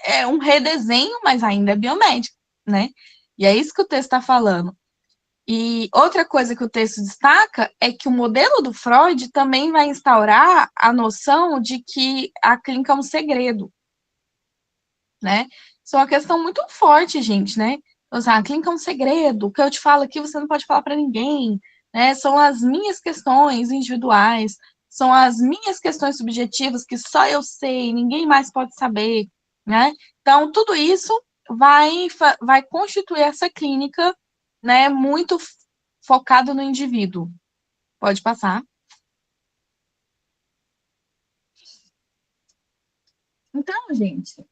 A: É um redesenho, mas ainda é biomédico, né? E é isso que o texto está falando. E outra coisa que o texto destaca é que o modelo do Freud também vai instaurar a noção de que a clínica é um segredo, né? Isso é uma questão muito forte, gente, né? Então, assim, a clínica é um segredo, o que eu te falo aqui você não pode falar para ninguém, né? São as minhas questões individuais, são as minhas questões subjetivas que só eu sei, ninguém mais pode saber, né? Então, tudo isso vai constituir essa clínica, né, muito focada no indivíduo. Pode passar. Então, gente,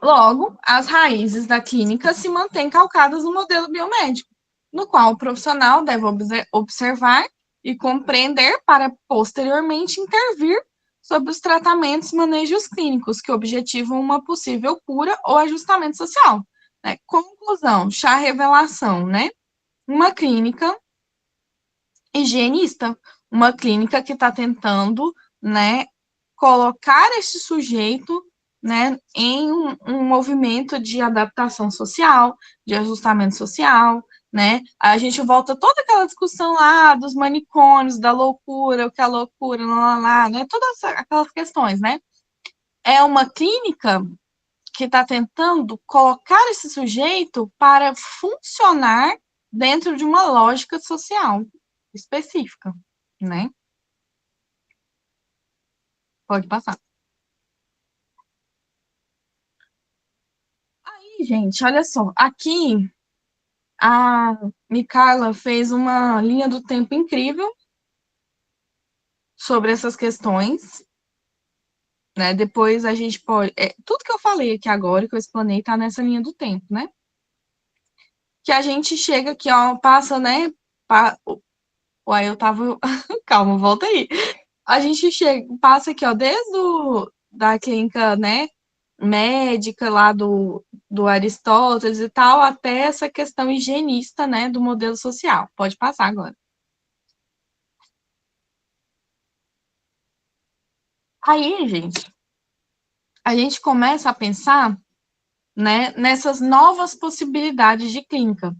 A: logo, as raízes da clínica se mantêm calcadas no modelo biomédico, no qual o profissional deve observar e compreender para posteriormente intervir sobre os tratamentos e manejos clínicos que objetivam uma possível cura ou ajustamento social. Né? Conclusão, chá revelação, né? Uma clínica higienista, uma clínica que está tentando, né, colocar esse sujeito, né, em um movimento de adaptação social, de ajustamento social, né? A gente volta toda aquela discussão lá dos manicômios, da loucura, o que é loucura, lá, né? Todas aquelas questões, né? É uma clínica que tá tentando colocar esse sujeito para funcionar dentro de uma lógica social específica, né? Pode passar. Aí, gente, olha só. Aqui, a Micaela fez uma linha do tempo incrível sobre essas questões, né? Depois a gente pode... tudo que eu falei aqui agora, que eu explanei, tá nessa linha do tempo, né? Que a gente chega aqui, ó, passa, né? Uai, eu tava... Calma, volta aí. A gente passa aqui, ó, desde da clínica, né, médica lá do Aristóteles e tal, até essa questão higienista, né, do modelo social. Pode passar agora. Aí, gente, a gente começa a pensar, né, nessas novas possibilidades de clínica.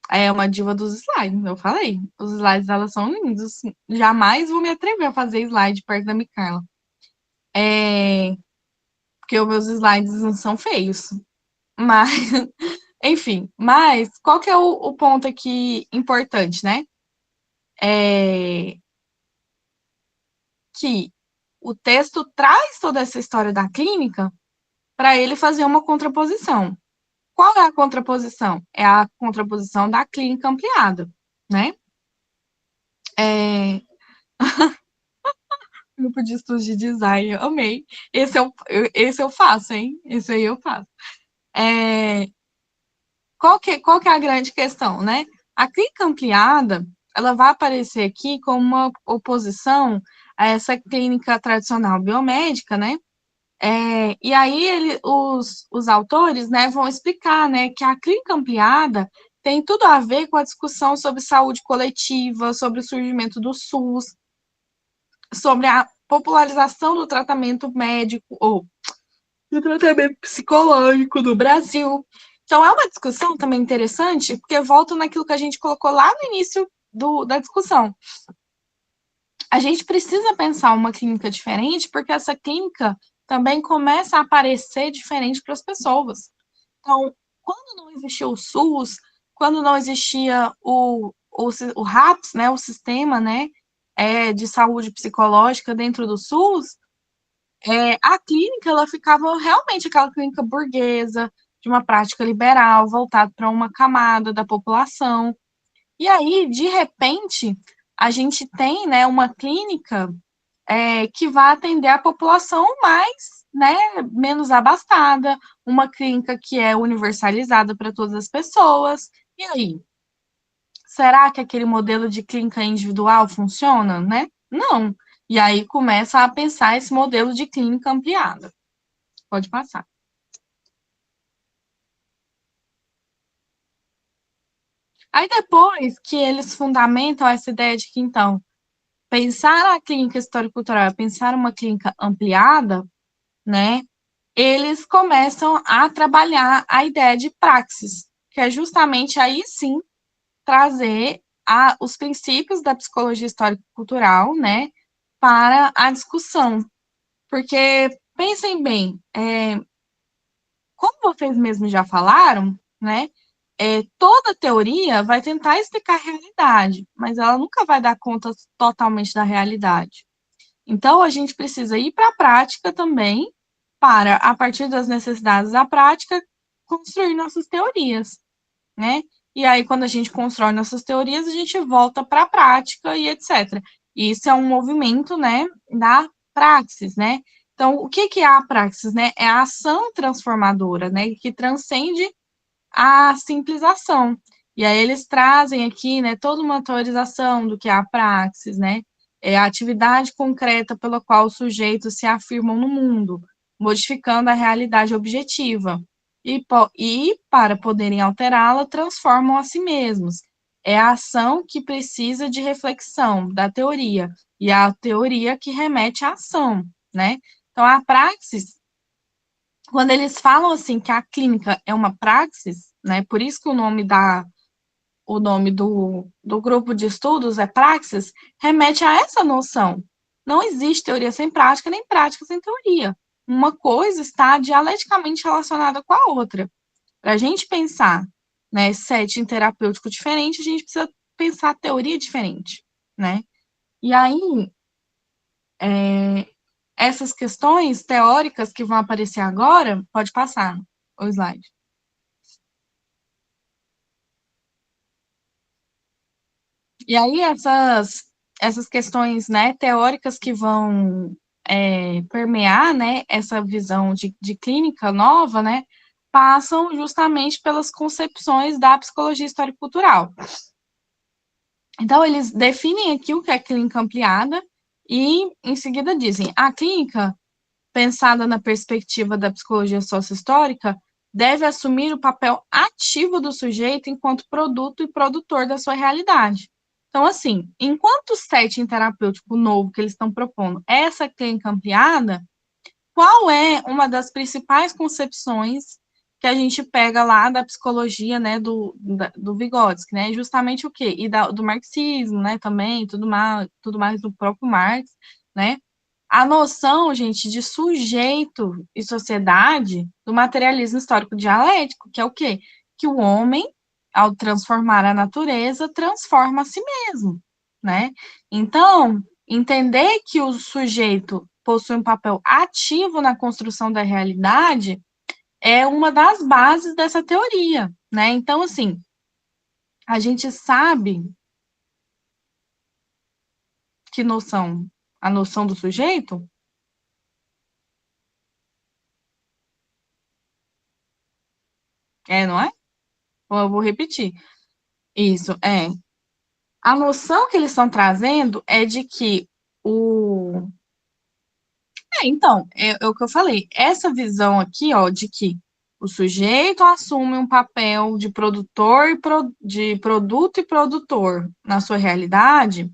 A: É uma diva dos slides, eu falei. Os slides, elas são lindos. Jamais vou me atrever a fazer slide perto da Micaela. Porque os meus slides não são feios. Mas, enfim, qual que é o ponto aqui importante, né? Que o texto traz toda essa história da clínica para ele fazer uma contraposição. Qual é a contraposição? É a contraposição da clínica ampliada, né? Grupo de estudos de design, eu amei. Esse eu faço, hein? Esse aí eu faço. Qual que é a grande questão, né? A clínica ampliada, ela vai aparecer aqui como uma oposição a essa clínica tradicional biomédica, né? E aí os autores, né, vão explicar, né, que a clínica ampliada tem tudo a ver com a discussão sobre saúde coletiva, sobre o surgimento do SUS, sobre a popularização do tratamento médico ou do tratamento psicológico no Brasil. Então, é uma discussão também interessante, porque volta naquilo que a gente colocou lá no início da discussão. A gente precisa pensar uma clínica diferente, porque essa clínica também começa a aparecer diferente para as pessoas. Então, quando não existia o SUS, quando não existia o RAPS, né, o sistema, né, de saúde psicológica dentro do SUS, a clínica, ela ficava realmente aquela clínica burguesa, de uma prática liberal, voltada para uma camada da população. E aí, de repente, a gente tem, né, uma clínica que vai atender a população mais, né, menos abastada, uma clínica que é universalizada para todas as pessoas. E aí? Será que aquele modelo de clínica individual funciona, né? Não. E aí começa a pensar esse modelo de clínica ampliada. Pode passar. Aí depois que eles fundamentam essa ideia de que, então, pensar a clínica histórico-cultural, pensar uma clínica ampliada, né, eles começam a trabalhar a ideia de praxis, que é justamente aí sim trazer os princípios da psicologia histórico-cultural, né, para a discussão. Porque, pensem bem, como vocês mesmos já falaram, né, toda teoria vai tentar explicar a realidade, mas ela nunca vai dar conta totalmente da realidade. Então, a gente precisa ir para a prática também, para, a partir das necessidades da prática, construir nossas teorias, né? E aí, quando a gente constrói nossas teorias, a gente volta para a prática e etc. E isso é um movimento, né, da praxis, né? Então, o que é a praxis, né? É a ação transformadora, né, que transcende a simples ação. E aí eles trazem aqui, né, toda uma teorização do que é a praxis, né? É a atividade concreta pela qual os sujeitos se afirmam no mundo, modificando a realidade objetiva. E para poderem alterá-la, transformam a si mesmos. É a ação que precisa de reflexão da teoria, e a teoria que remete à ação, né? Então, a praxis, quando eles falam assim que a clínica é uma praxis, né? Por isso que o nome do grupo de estudos é praxis, remete a essa noção. Não existe teoria sem prática, nem prática sem teoria. uma coisa está dialeticamente relacionada com a outra. Para a gente pensar, né, setting terapêutico diferente, a gente precisa pensar teoria diferente, né? E aí, essas questões teóricas que vão aparecer agora, pode passar o slide. E aí, essas questões, né, teóricas que vão permear, né, essa visão de clínica nova, né, passam justamente pelas concepções da psicologia histórico-cultural. Então, eles definem aqui o que é clínica ampliada e, em seguida, dizem: a clínica, pensada na perspectiva da psicologia sócio-histórica, deve assumir o papel ativo do sujeito enquanto produto e produtor da sua realidade. Então, assim, enquanto o setting terapêutico novo que eles estão propondo é essa clínica ampliada, qual é uma das principais concepções que a gente pega lá da psicologia, né, do Vygotsky, né, justamente o quê? E do marxismo, né, também, tudo mais do próprio Marx, né, a noção, gente, de sujeito e sociedade do materialismo histórico dialético, que é o quê? Que o homem, ao transformar a natureza, transforma a si mesmo, né? Então, entender que o sujeito possui um papel ativo na construção da realidade é uma das bases dessa teoria, né? Então, assim, a gente sabe que noção, a noção do sujeito. Não é? Eu vou repetir. Isso, é. A noção que eles estão trazendo é de que o. Então, é o que eu falei. Essa visão aqui, ó, de que o sujeito assume um papel de produtor de produto e produtor na sua realidade,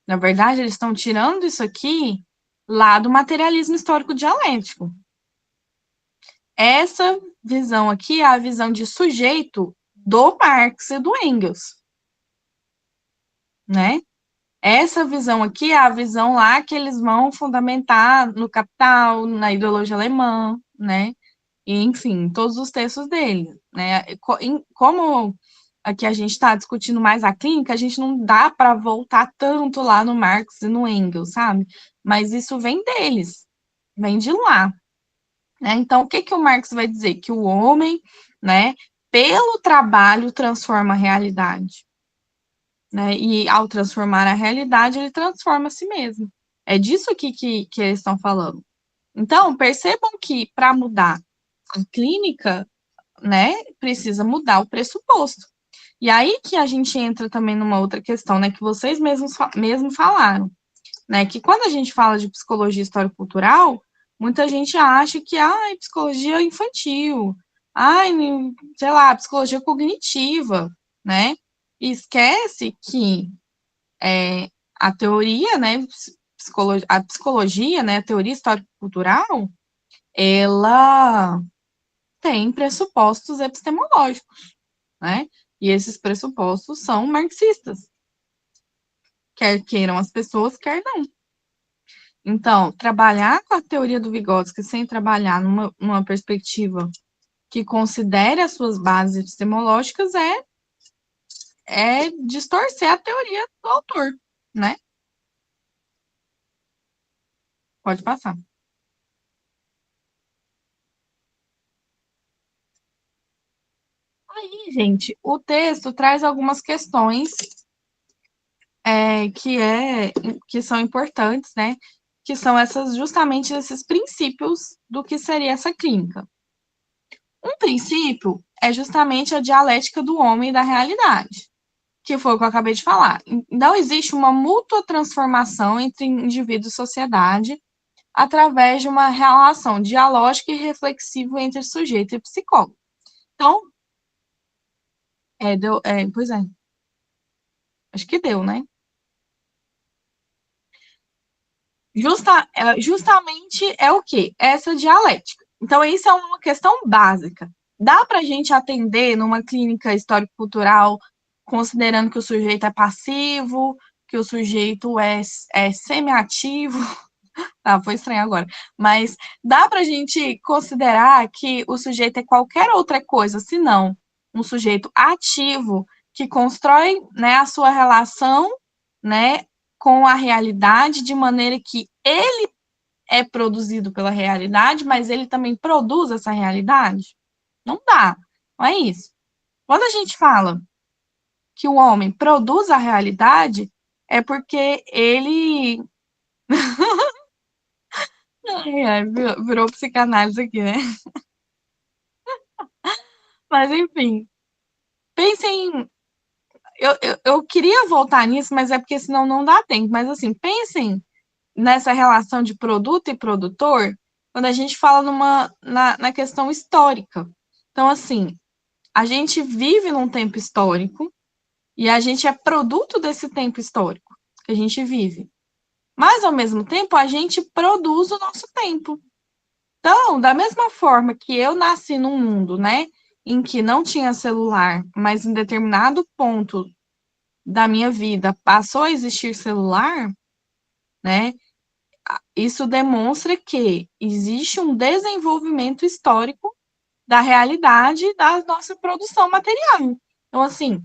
A: na verdade, eles estão tirando isso aqui lá do materialismo histórico dialético. Essa visão aqui é a visão de sujeito do Marx e do Engels, né? Essa visão aqui é a visão lá que eles vão fundamentar no Capital, na ideologia alemã, né? E, enfim, todos os textos dele, né? Como aqui a gente está discutindo mais a clínica, a gente não dá para voltar tanto lá no Marx e no Engels, sabe? Mas isso vem deles, vem de lá, né? Então, o que o Marx vai dizer? Que o homem, né, pelo trabalho, transforma a realidade. Né? E ao transformar a realidade, ele transforma a si mesmo. É disso aqui que eles estão falando. Então, percebam que para mudar a clínica, né, precisa mudar o pressuposto. E aí que a gente entra também numa outra questão, né, que vocês mesmos falaram, né, que quando a gente fala de psicologia histórico-cultural, muita gente acha que, psicologia infantil, sei lá, psicologia cognitiva, né, e esquece que a teoria, né, a psicologia, né, a teoria histórico-cultural, ela tem pressupostos epistemológicos, né, e esses pressupostos são marxistas, quer queiram as pessoas, quer não. Então, trabalhar com a teoria do Vygotsky sem trabalhar numa perspectiva que considere as suas bases epistemológicas é distorcer a teoria do autor, né? Pode passar. Aí, gente, o texto traz algumas questões que são importantes, né? Que são justamente esses princípios do que seria essa clínica. Um princípio é justamente a dialética do homem e da realidade, que foi o que eu acabei de falar. Não existe uma mútua transformação entre indivíduo e sociedade através de uma relação dialógica e reflexiva entre sujeito e psicólogo. Então, pois é. Acho que deu, né? Justamente é o quê? Essa dialética. Então, isso é uma questão básica. Dá para a gente atender numa clínica histórico-cultural, considerando que o sujeito é passivo, que o sujeito é semi-ativo, Tá, foi estranho agora. Mas dá para a gente considerar que o sujeito é qualquer outra coisa, senão um sujeito ativo que constrói, né, a sua relação, né, com a realidade de maneira que ele é produzido pela realidade, mas ele também produz essa realidade? Não dá, não é isso. Quando a gente fala que o homem produz a realidade, é porque ele virou psicanálise aqui, né? Mas, enfim, pensem. Eu queria voltar nisso, mas é porque senão não dá tempo. Mas, assim, pensem nessa relação de produto e produtor quando a gente fala na questão histórica. Então, assim, a gente vive num tempo histórico e a gente é produto desse tempo histórico que a gente vive. Mas, ao mesmo tempo, a gente produz o nosso tempo. Então, da mesma forma que eu nasci num mundo, né, em que não tinha celular, mas em determinado ponto da minha vida passou a existir celular, né, isso demonstra que existe um desenvolvimento histórico da realidade da nossa produção material. Então, assim,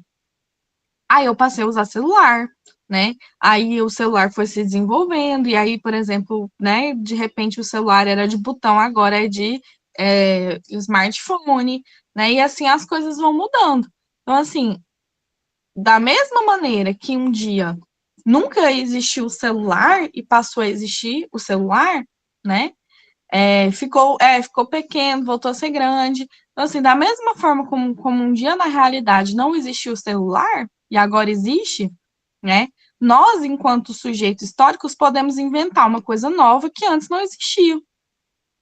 A: aí eu passei a usar celular, né? Aí o celular foi se desenvolvendo, e aí, por exemplo, né, de repente o celular era de botão, agora é de smartphone, né? E assim as coisas vão mudando. Então, assim, da mesma maneira que um dia nunca existiu o celular e passou a existir o celular, né? Ficou pequeno, voltou a ser grande. Então, assim, da mesma forma como um dia na realidade não existiu o celular, e agora existe, né? Nós, enquanto sujeitos históricos, podemos inventar uma coisa nova que antes não existia,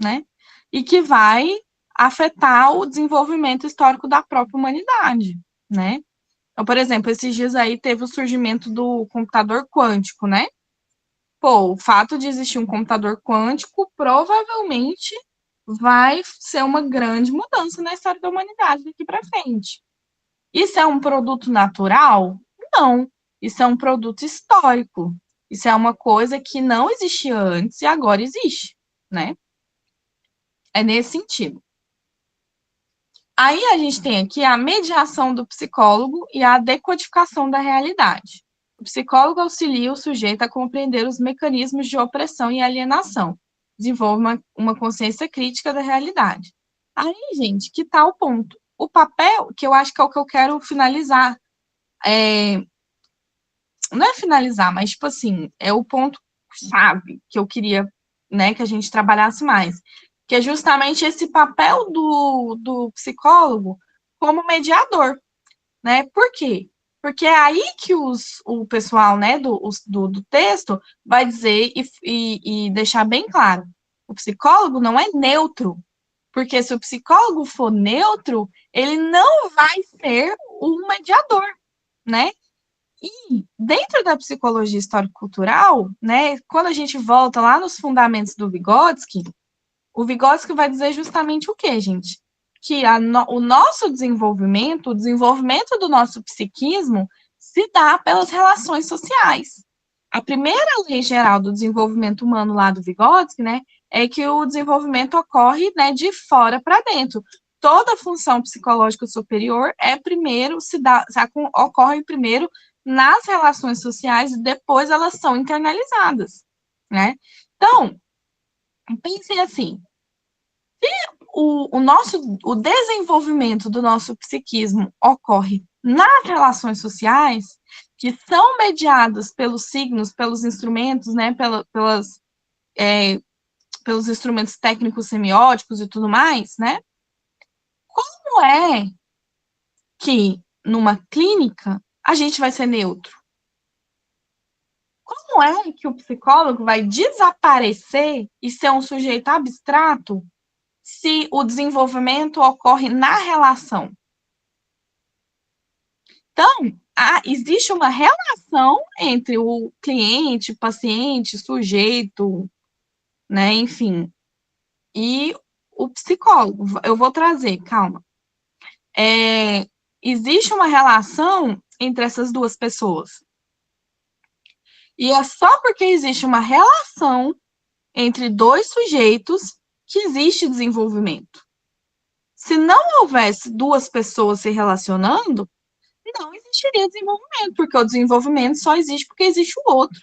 A: né? E que vai afetar o desenvolvimento histórico da própria humanidade, né? Então, por exemplo, esses dias aí teve o surgimento do computador quântico, né? Pô, o fato de existir um computador quântico provavelmente vai ser uma grande mudança na história da humanidade daqui para frente. Isso é um produto natural? Não. Isso é um produto histórico. Isso é uma coisa que não existia antes e agora existe, né? É nesse sentido. Aí a gente tem aqui a mediação do psicólogo e a decodificação da realidade. O psicólogo auxilia o sujeito a compreender os mecanismos de opressão e alienação, desenvolve uma consciência crítica da realidade. Aí, gente, que tal o ponto? O papel, que eu acho que é o que eu quero finalizar, não é finalizar, mas, tipo assim, é o ponto-chave que eu queria, né, que a gente trabalhasse mais, que é justamente esse papel do psicólogo como mediador, né? Por quê? Porque é aí que o pessoal, né, do texto vai dizer e deixar bem claro, o psicólogo não é neutro, porque se o psicólogo for neutro, ele não vai ser um mediador, né? E dentro da psicologia histórico-cultural, né, quando a gente volta lá nos fundamentos do Vygotsky, o Vygotsky vai dizer justamente o quê, gente? Que o nosso desenvolvimento, o desenvolvimento do nosso psiquismo, se dá pelas relações sociais. A primeira lei geral do desenvolvimento humano lá do Vygotsky, né, é que o desenvolvimento ocorre, né, de fora para dentro. Toda função psicológica superior ocorre primeiro nas relações sociais e depois elas são internalizadas, né? Então, pensem assim, o desenvolvimento do nosso psiquismo ocorre nas relações sociais, que são mediadas pelos signos, pelos instrumentos, né, pelos instrumentos técnicos semióticos e tudo mais, né? Como é que numa clínica a gente vai ser neutro? Como é que o psicólogo vai desaparecer e ser um sujeito abstrato se o desenvolvimento ocorre na relação? Então, existe uma relação entre o cliente, paciente, sujeito, né, enfim, e o psicólogo. Eu vou trazer, calma. Existe uma relação entre essas duas pessoas. E é só porque existe uma relação entre dois sujeitos que existe desenvolvimento. Se não houvesse duas pessoas se relacionando, não existiria desenvolvimento, porque o desenvolvimento só existe porque existe o outro.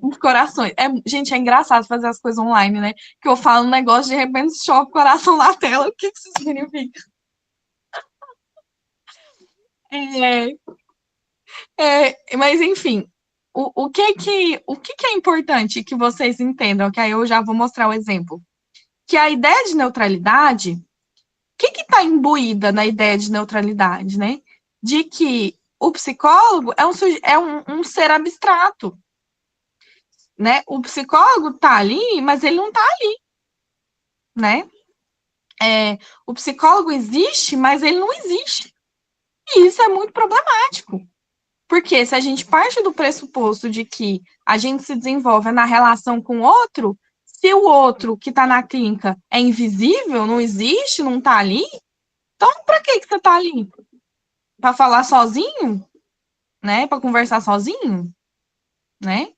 A: Os corações. Gente, é engraçado fazer as coisas online, né? Que eu falo um negócio, de repente choca o coração na tela. O que isso significa? Mas, enfim, o que é importante que vocês entendam? Que aí eu já vou mostrar o exemplo. Que a ideia de neutralidade, o que está imbuída na ideia de neutralidade, né? De que o psicólogo é um ser abstrato, né? O psicólogo está ali, mas ele não está ali, né? O psicólogo existe, mas ele não existe. E isso é muito problemático. Porque se a gente parte do pressuposto de que a gente se desenvolve na relação com o outro, se o outro que está na clínica é invisível, não existe, não está ali, então para que você está ali? Para falar sozinho? Né? Para conversar sozinho? Né?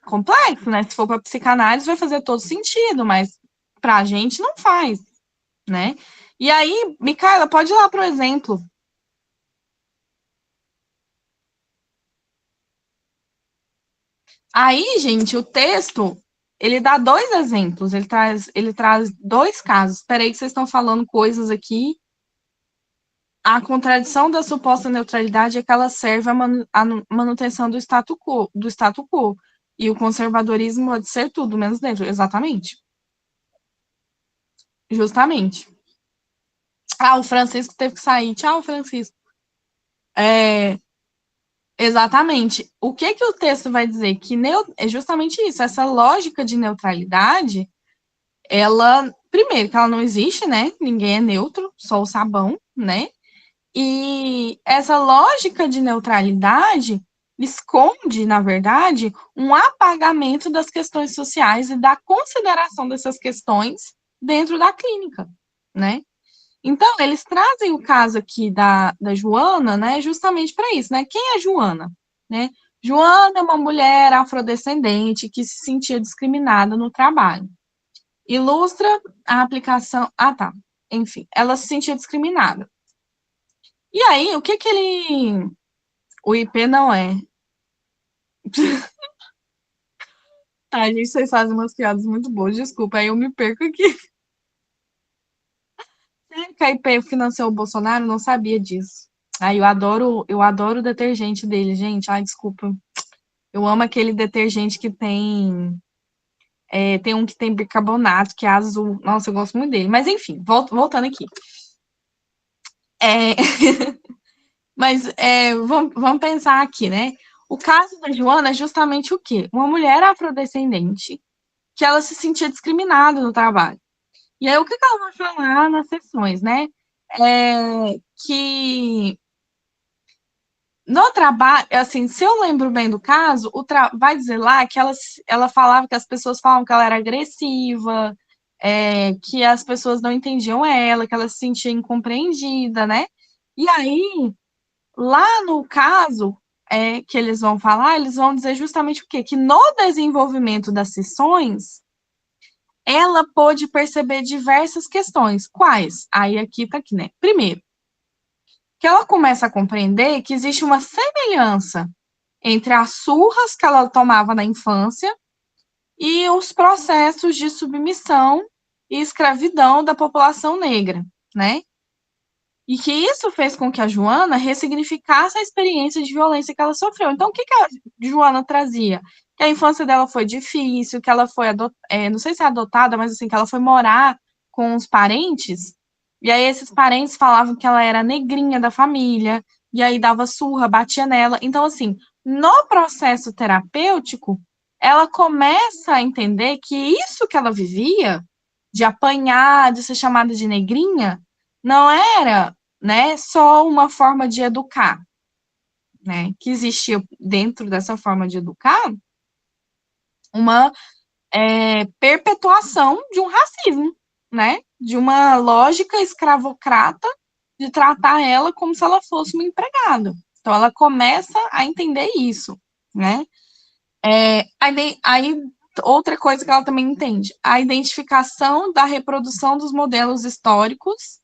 A: Complexo, né? Se for para psicanálise vai fazer todo sentido, mas para a gente não faz, né? E aí, Micaela, pode ir lá para o exemplo. Aí, gente, o texto, ele dá dois exemplos, ele traz dois casos. Espera aí que vocês estão falando coisas aqui. A contradição da suposta neutralidade é que ela serve à manutenção do status quo. E o conservadorismo pode ser tudo, menos dentro. Exatamente. Justamente. O Francisco teve que sair. Tchau, Francisco. Exatamente. O que o texto vai dizer? Que é justamente isso. Essa lógica de neutralidade, primeiro, que ela não existe, né? Ninguém é neutro, só o sabão, né? E essa lógica de neutralidade esconde, na verdade, um apagamento das questões sociais e da consideração dessas questões dentro da clínica, né? Então, eles trazem o caso aqui da Joana, né, justamente para isso, né? Quem é Joana? Né? Joana é uma mulher afrodescendente que se sentia discriminada no trabalho. Ilustra a aplicação... tá. Enfim, ela se sentia discriminada. E aí, o que ele... O IP não é. Tá, gente, vocês fazem umas piadas muito boas, desculpa, aí eu me perco aqui. Sério que a IP financiou o Bolsonaro? Não sabia disso. Ai, eu adoro o detergente dele, gente. Ai, desculpa. Eu amo aquele detergente que tem... tem um que tem bicarbonato, que é azul. Nossa, eu gosto muito dele. Mas, enfim, voltando aqui. Mas vamos pensar aqui, né? O caso da Joana é justamente o quê? Uma mulher afrodescendente que ela se sentia discriminada no trabalho. E aí, o que ela vai falar nas sessões, né? Que no trabalho, assim, se eu lembro bem do caso, vai dizer lá que ela falava que as pessoas falavam que ela era agressiva, que as pessoas não entendiam ela, que ela se sentia incompreendida, né? E aí, lá no caso que eles vão falar, eles vão dizer justamente o quê? Que no desenvolvimento das sessões, ela pôde perceber diversas questões. Quais? Aí aqui tá aqui, né? Primeiro, que ela começa a compreender que existe uma semelhança entre as surras que ela tomava na infância e os processos de submissão e escravidão da população negra, né? E que isso fez com que a Joana ressignificasse a experiência de violência que ela sofreu. Então, o que a Joana trazia? Que a infância dela foi difícil, que ela foi, não sei se é adotada, mas assim, que ela foi morar com os parentes, e aí esses parentes falavam que ela era a negrinha da família, e aí dava surra, batia nela. Então, assim, no processo terapêutico, ela começa a entender que isso que ela vivia, de apanhar, de ser chamada de negrinha, não era, né, só uma forma de educar, né, que existia dentro dessa forma de educar uma perpetuação de um racismo, né, de uma lógica escravocrata de tratar ela como se ela fosse uma empregada. Então, ela começa a entender isso, né? Aí, outra coisa que ela também entende, a identificação da reprodução dos modelos históricos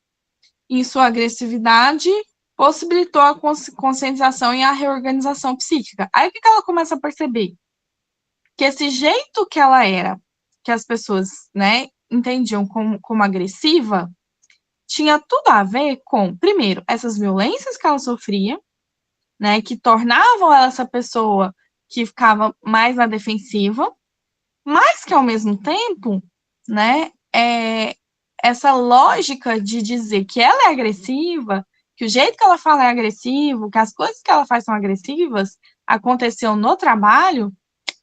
A: em sua agressividade possibilitou a conscientização e a reorganização psíquica. Aí, o que ela começa a perceber? Que esse jeito que ela era, que as pessoas, né, entendiam como agressiva, tinha tudo a ver com, primeiro, essas violências que ela sofria, né, que tornavam ela essa pessoa que ficava mais na defensiva, mas que, ao mesmo tempo, né, essa lógica de dizer que ela é agressiva, que o jeito que ela fala é agressivo, que as coisas que ela faz são agressivas, aconteceu no trabalho,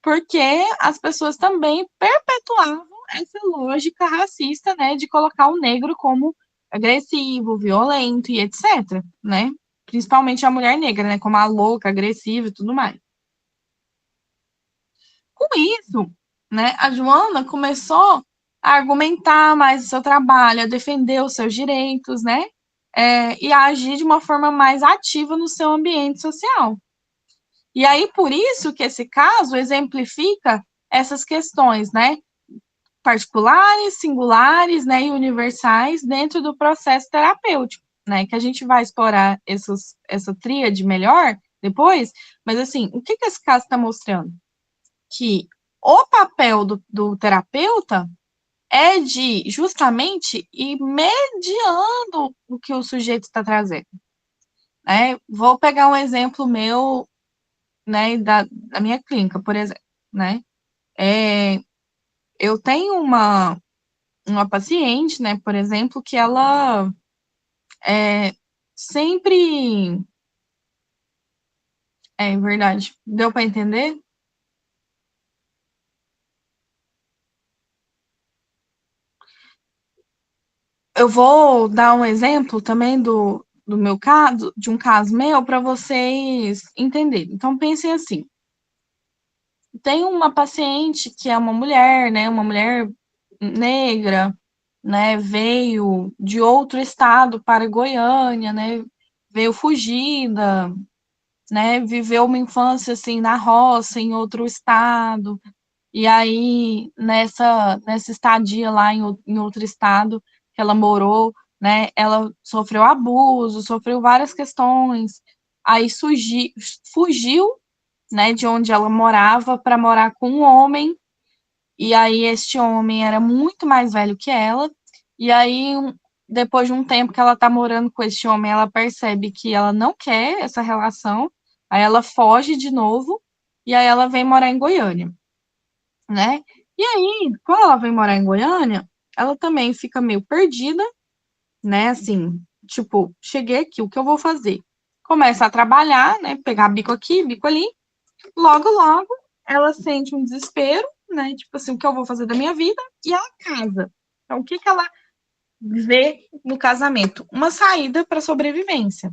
A: porque as pessoas também perpetuavam essa lógica racista, né, de colocar o negro como agressivo, violento e etc, né? Principalmente a mulher negra, né, como a louca, agressiva e tudo mais. Com isso, né, a Joana começou a argumentar mais o seu trabalho, a defender os seus direitos, né, e a agir de uma forma mais ativa no seu ambiente social. E aí, por isso que esse caso exemplifica essas questões, né, particulares, singulares, né, e universais dentro do processo terapêutico, né, que a gente vai explorar essa tríade melhor depois, mas assim, o que esse caso está mostrando? Que o papel do terapeuta é de justamente ir mediando o que o sujeito está trazendo. Né? Vou pegar um exemplo meu, né, da minha clínica, por exemplo, né? Eu tenho uma paciente, né, por exemplo, que ela sempre... É verdade. Deu para entender? Eu vou dar um exemplo também do meu caso, de um caso meu, para vocês entenderem. Então, pensem assim. Tem uma paciente que é uma mulher, né, uma mulher negra, né, veio de outro estado para Goiânia, né, veio fugida, né, viveu uma infância, assim, na roça, em outro estado, e aí, nessa estadia lá em outro estado que ela morou, né, ela sofreu abuso, sofreu várias questões, aí fugiu, né, de onde ela morava para morar com um homem, e aí este homem era muito mais velho que ela, e aí, depois de um tempo que ela tá morando com este homem, ela percebe que ela não quer essa relação, aí ela foge de novo, e aí ela vem morar em Goiânia, né? E aí, quando ela vem morar em Goiânia, ela também fica meio perdida, né? Assim, tipo, cheguei aqui, o que eu vou fazer? Começa a trabalhar, né? Pegar bico aqui, bico ali. Logo, logo, ela sente um desespero, né? Tipo assim, o que eu vou fazer da minha vida? E ela casa. Então, o que ela vê no casamento? Uma saída para sobrevivência,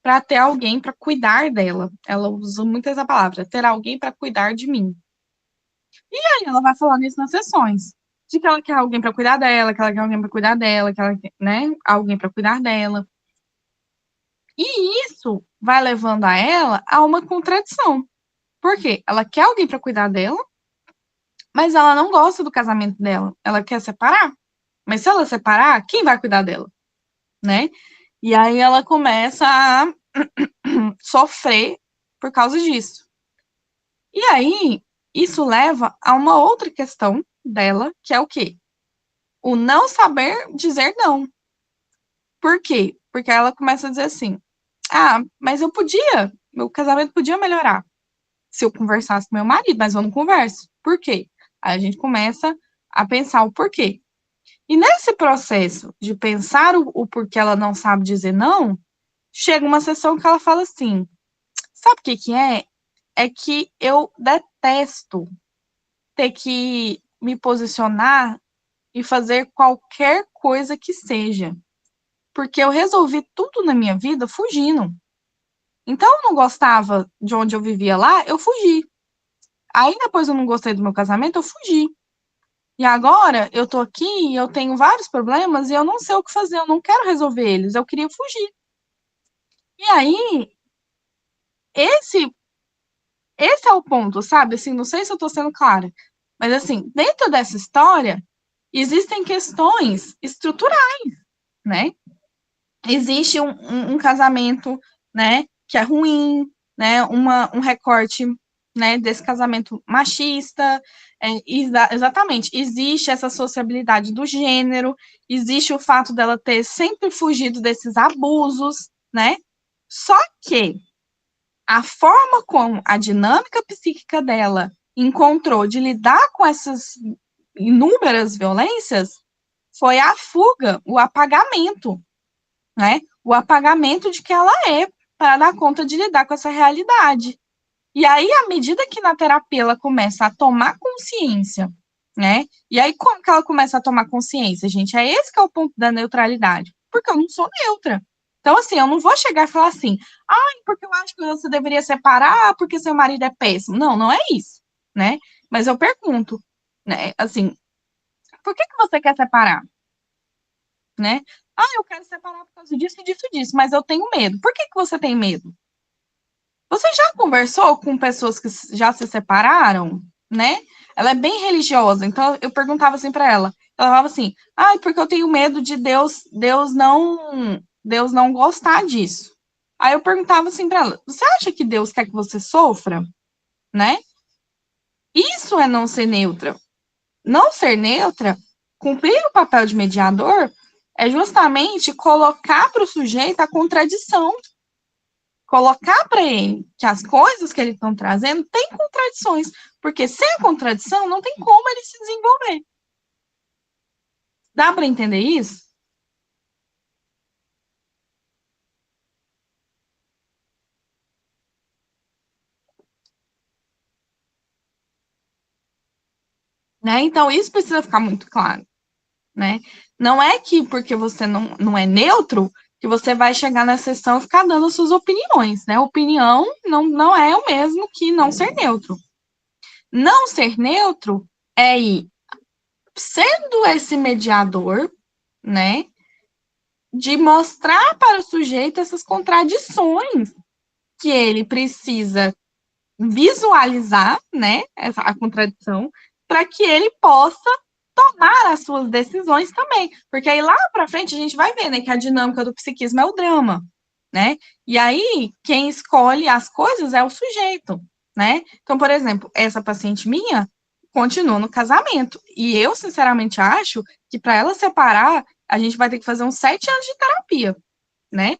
A: para ter alguém para cuidar dela. Ela usa muito essa palavra, ter alguém para cuidar de mim. E aí ela vai falando isso nas sessões, de que ela quer alguém para cuidar dela, que ela quer alguém para cuidar dela, que ela quer, né, alguém para cuidar dela. E isso vai levando a ela a uma contradição. Por quê? Ela quer alguém para cuidar dela, mas ela não gosta do casamento dela. Ela quer separar. Mas se ela separar, quem vai cuidar dela, né? E aí ela começa a sofrer por causa disso. E aí isso leva a uma outra questão dela, que é o quê? O não saber dizer não. Por quê? Porque ela começa a dizer assim: ah, mas meu casamento podia melhorar se eu conversasse com meu marido, mas eu não converso. Por quê? Aí a gente começa a pensar o porquê. E nesse processo de pensar o porquê ela não sabe dizer não, chega uma sessão que ela fala assim: sabe o que é? É que eu detesto ter que me posicionar e fazer qualquer coisa que seja. Porque eu resolvi tudo na minha vida fugindo. Então, eu não gostava de onde eu vivia lá, eu fugi. Aí, depois eu não gostei do meu casamento, eu fugi. E agora, eu tô aqui e eu tenho vários problemas e eu não sei o que fazer, eu não quero resolver eles, eu queria fugir. E aí, esse, esse é o ponto, sabe? Assim, não sei se eu estou sendo clara, mas assim, dentro dessa história, existem questões estruturais, né? Existe um casamento, né, que é ruim, né, um recorte, né, desse casamento machista, exatamente, existe essa sociabilidade do gênero, existe o fato dela ter sempre fugido desses abusos, né, só que a forma como a dinâmica psíquica dela encontrou de lidar com essas inúmeras violências foi a fuga, o apagamento, né? O apagamento de que ela é para dar conta de lidar com essa realidade. E aí, à medida que na terapia ela começa a tomar consciência, né? E aí, como que ela começa a tomar consciência, gente? É esse que é o ponto da neutralidade. Porque eu não sou neutra. Então, assim, eu não vou chegar e falar assim, ai, porque eu acho que você deveria separar porque seu marido é péssimo. Não, não é isso, né? Mas eu pergunto, né? Assim, por que você quer separar? Né? Ah, eu quero separar por causa disso, disso, disso, mas eu tenho medo. Por que você tem medo? Você já conversou com pessoas que já se separaram, né? Ela é bem religiosa, então eu perguntava assim para ela. Ela falava assim: "Ah, porque eu tenho medo de Deus não gostar disso". Aí eu perguntava assim para ela: "Você acha que Deus quer que você sofra?", né? Isso é não ser neutra. Não ser neutra, cumprir o papel de mediador é justamente colocar para o sujeito a contradição, colocar para ele que as coisas que ele estão trazendo têm contradições, porque sem a contradição não tem como ele se desenvolver. Dá para entender isso? Né? Então, isso precisa ficar muito claro. Né? Não é que porque você não é neutro, que você vai chegar na sessão e ficar dando suas opiniões. Né? Opinião não é o mesmo que não ser neutro. Não ser neutro é ir sendo esse mediador, né, de mostrar para o sujeito essas contradições que ele precisa visualizar, né, a contradição, para que ele possa tomar as suas decisões também. Porque aí lá para frente a gente vai ver, né, que a dinâmica do psiquismo é o drama, né? E aí quem escolhe as coisas é o sujeito, né? Então, por exemplo, essa paciente minha continua no casamento. E eu, sinceramente, acho que para ela separar, a gente vai ter que fazer uns 7 anos de terapia, né?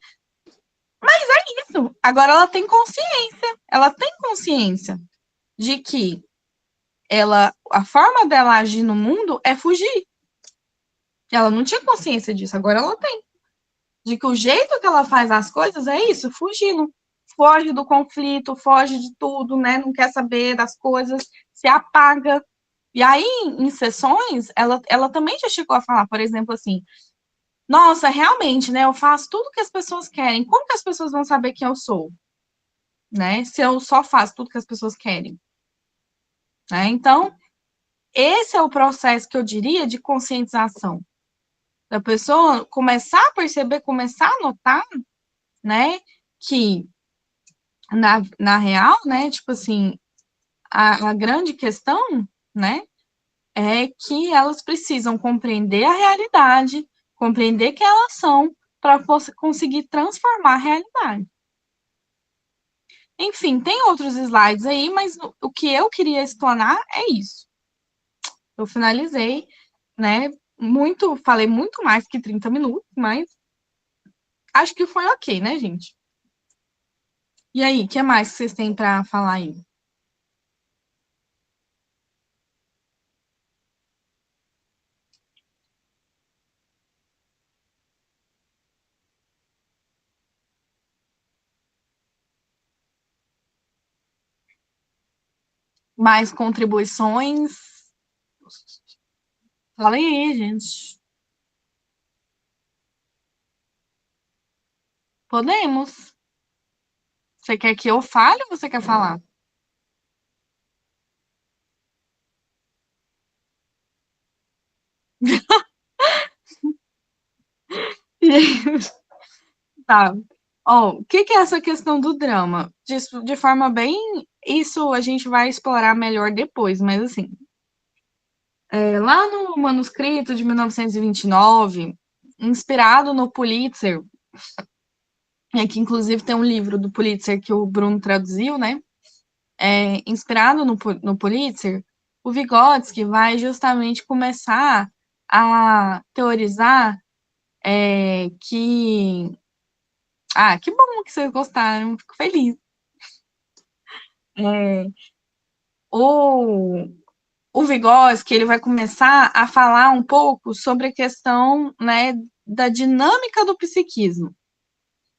A: Mas é isso. Agora ela tem consciência de que a forma dela agir no mundo é fugir. Ela não tinha consciência disso, agora ela tem. De que o jeito que ela faz as coisas é isso, fugindo. Foge do conflito, foge de tudo, né? Não quer saber das coisas, se apaga. E aí, em sessões, ela também já chegou a falar, por exemplo, assim, nossa, realmente, né? Eu faço tudo que as pessoas querem. Como que as pessoas vão saber quem eu sou? Né? Se eu só faço tudo que as pessoas querem. Né? Então, esse é o processo que eu diria de conscientização. Da pessoa começar a perceber, começar a notar, né? Que na real, né? Tipo assim, a grande questão, né? É que elas precisam compreender a realidade, compreender quem elas são, para conseguir transformar a realidade. Enfim, tem outros slides aí, mas o que eu queria explanar é isso. Eu finalizei, né? Falei muito mais que 30 minutos, mas acho que foi ok, né, gente? E aí, o que mais que vocês têm para falar aí? Mais contribuições? Fala aí, gente. Podemos. Você quer que eu fale ou você quer falar? Tá. Ó, o que que é essa questão do drama? De forma bem... Isso a gente vai explorar melhor depois, mas assim, lá no manuscrito de 1929, inspirado no Pulitzer, que inclusive tem um livro do Pulitzer que o Bruno traduziu, né? Inspirado no Pulitzer, o Vygotsky vai justamente começar a teorizar que... Ah, que bom que vocês gostaram, fico feliz. É, o, o Vygotsky, ele vai começar a falar um pouco sobre a questão, né, da dinâmica do psiquismo.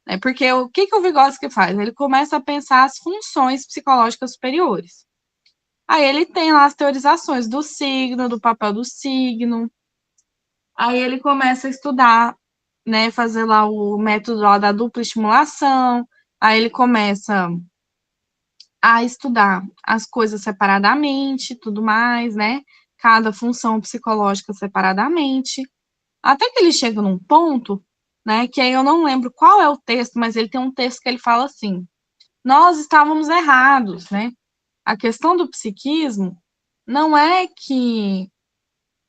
A: Né? Porque o que o Vygotsky faz? Ele começa a pensar as funções psicológicas superiores. Aí ele tem lá as teorizações do signo, do papel do signo. Aí ele começa a estudar, né, fazer lá o método lá da dupla estimulação. Aí ele começa a estudar as coisas separadamente, tudo mais, né? Cada função psicológica separadamente. Até que ele chega num ponto, né, que aí eu não lembro qual é o texto, mas ele tem um texto que ele fala assim: nós estávamos errados, né? A questão do psiquismo não é que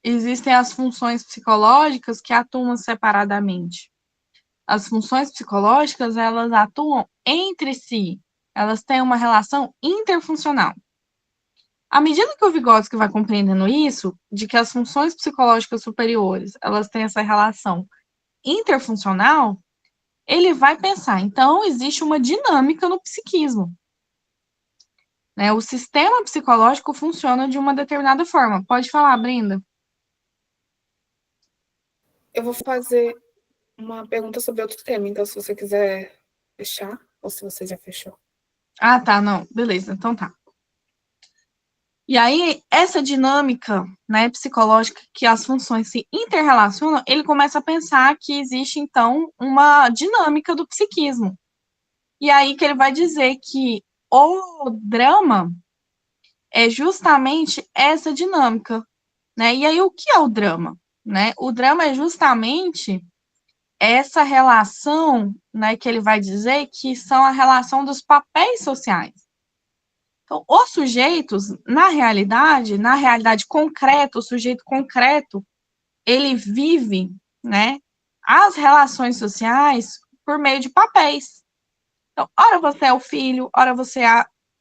A: existem as funções psicológicas que atuam separadamente. As funções psicológicas, elas atuam entre si. Elas têm uma relação interfuncional. À medida que o Vygotsky vai compreendendo isso, de que as funções psicológicas superiores, elas têm essa relação interfuncional, ele vai pensar, então, existe uma dinâmica no psiquismo. Né? O sistema psicológico funciona de uma determinada forma. Pode falar, Brenda.
G: Eu vou fazer uma pergunta sobre outro tema, então se você quiser fechar, ou se você já fechou.
A: Ah, tá, não. Beleza, então tá. E aí, essa dinâmica, né, psicológica, que as funções se interrelacionam, ele começa a pensar que existe, então, uma dinâmica do psiquismo. E aí que ele vai dizer que o drama é justamente essa dinâmica, né? E aí, o que é o drama? Né? O drama é justamente essa relação, né, que ele vai dizer que são a relação dos papéis sociais. Então, os sujeitos, na realidade concreta, o sujeito concreto, ele vive, né, as relações sociais por meio de papéis. Então, ora você é o filho, ora você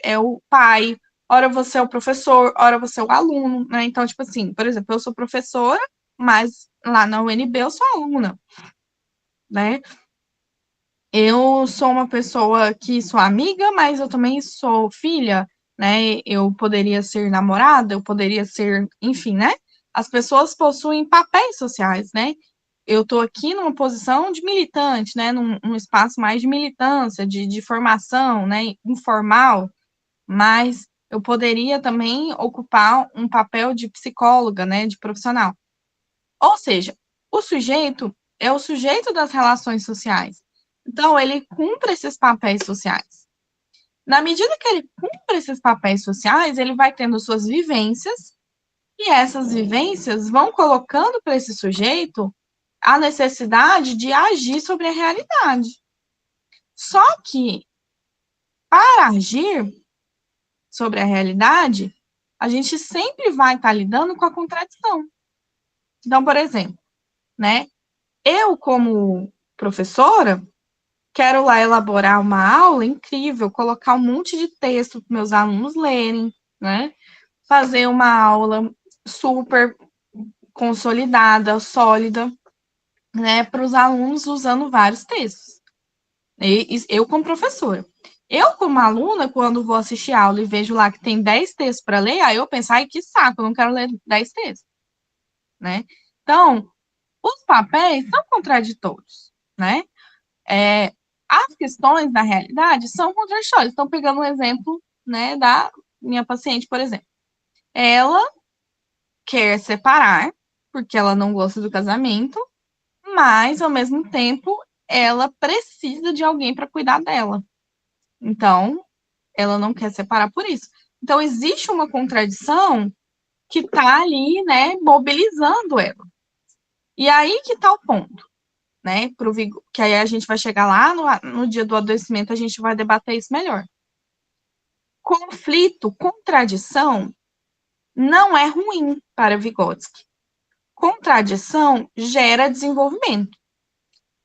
A: é o pai, ora você é o professor, ora você é o aluno, né? Então, tipo assim, por exemplo, eu sou professora, mas lá na UNB eu sou aluna, né? Eu sou uma pessoa que sou amiga, mas eu também sou filha, né? Eu poderia ser namorada, eu poderia ser, enfim, né? As pessoas possuem papéis sociais, né? Eu estou aqui numa posição de militante, né? Num espaço mais de militância, de formação, né? Informal, mas eu poderia também ocupar um papel de psicóloga, né? De profissional. Ou seja, o sujeito é o sujeito das relações sociais. Então, ele cumpre esses papéis sociais. Na medida que ele cumpre esses papéis sociais, ele vai tendo suas vivências, e essas vivências vão colocando para esse sujeito a necessidade de agir sobre a realidade. Só que, para agir sobre a realidade, a gente sempre vai estar lidando com a contradição. Então, por exemplo, né, eu, como professora, quero lá elaborar uma aula incrível, colocar um monte de texto para meus alunos lerem, né? Fazer uma aula super consolidada, sólida, né? Para os alunos usando vários textos. E eu, como professora. Eu, como aluna, quando vou assistir aula e vejo lá que tem 10 textos para ler, aí eu penso, ai, que saco, eu não quero ler 10 textos, né? Então, os papéis são contraditórios, né? As questões, na realidade, são contraditórias. Então, pegando um exemplo, né, da minha paciente, por exemplo. Ela quer separar, porque ela não gosta do casamento, mas, ao mesmo tempo, ela precisa de alguém para cuidar dela. Então, ela não quer separar por isso. Então, existe uma contradição que está ali, né, mobilizando ela. E aí que está o ponto. né? Que aí a gente vai chegar lá no dia do adoecimento, a gente vai debater isso melhor. Conflito, contradição, não é ruim para Vygotsky. Contradição gera desenvolvimento.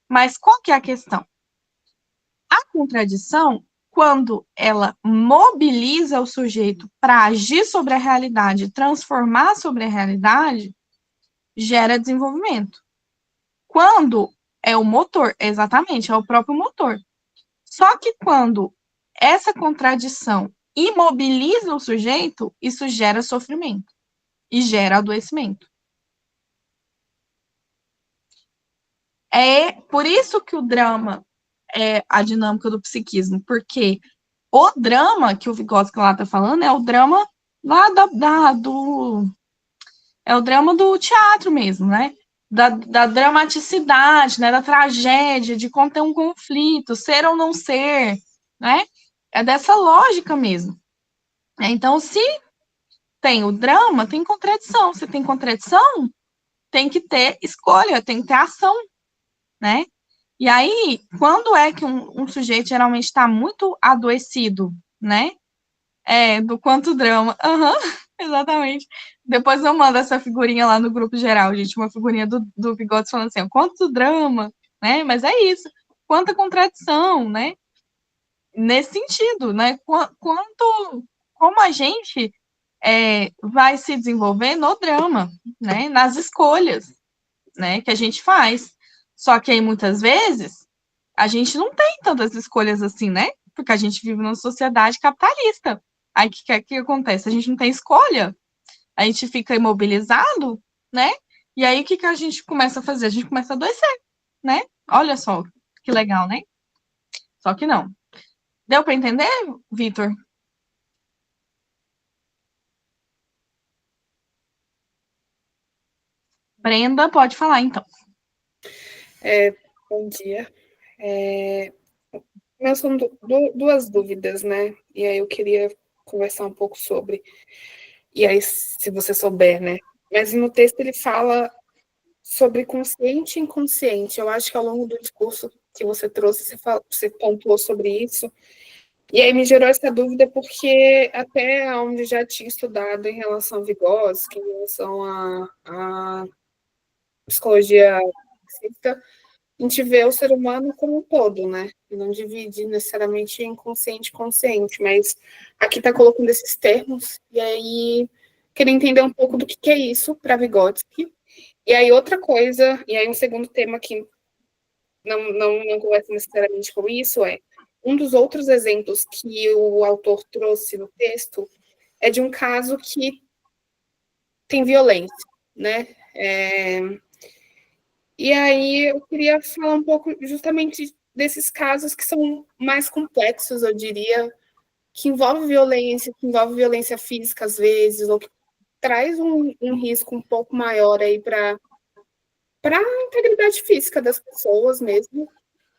A: Mas qual que é a questão? A contradição, quando ela mobiliza o sujeito para agir sobre a realidade, transformar sobre a realidade, gera desenvolvimento. Quando é o motor, exatamente, é o próprio motor. Só que quando essa contradição imobiliza o sujeito, isso gera sofrimento e gera adoecimento. É por isso que o drama é a dinâmica do psiquismo, porque o drama que o Vygotsky lá está falando é o drama lá é o drama do teatro mesmo, né? Da dramaticidade, né? Da tragédia, de conter um conflito, ser ou não ser, né? É dessa lógica mesmo. Então, se tem o drama, tem contradição. Se tem contradição, tem que ter escolha, tem que ter ação, né? E aí, quando é que um sujeito geralmente está muito adoecido, né? Do quanto drama. Exatamente. Depois eu mando essa figurinha lá no grupo geral, gente, uma figurinha do Vygotsky falando assim, quanto drama, né? Mas é isso, quanta contradição, né? Nesse sentido, né? Como a gente vai se desenvolver no drama, né? Nas escolhas, né? Que a gente faz. Só que aí, muitas vezes, a gente não tem tantas escolhas assim, né? Porque a gente vive numa sociedade capitalista. Aí, o que acontece? A gente não tem escolha. A gente fica imobilizado, né? E aí, o que a gente começa a fazer? A gente começa a adoecer, né? Olha só, que legal, né? Só que não. Deu para entender, Vitor? Brenda, pode falar, então.
G: Bom dia. São duas dúvidas, né? E aí eu queria conversar um pouco sobre. E aí, se você souber, né? Mas no texto ele fala sobre consciente e inconsciente. Eu acho que ao longo do discurso que você trouxe, você pontuou sobre isso. E aí me gerou essa dúvida porque até onde já tinha estudado em relação a Vygotsky, em relação a psicologia psíquica, a gente vê o ser humano como um todo, né? E não divide necessariamente em consciente e consciente, mas aqui está colocando esses termos, e aí queria entender um pouco do que é isso para Vygotsky. E aí outra coisa, e aí um segundo tema que não conversa necessariamente com isso um dos outros exemplos que o autor trouxe no texto é de um caso que tem violência, né? E aí eu queria falar um pouco justamente desses casos que são mais complexos, eu diria, que envolve violência física às vezes, ou que traz um risco um pouco maior aí para a integridade física das pessoas mesmo,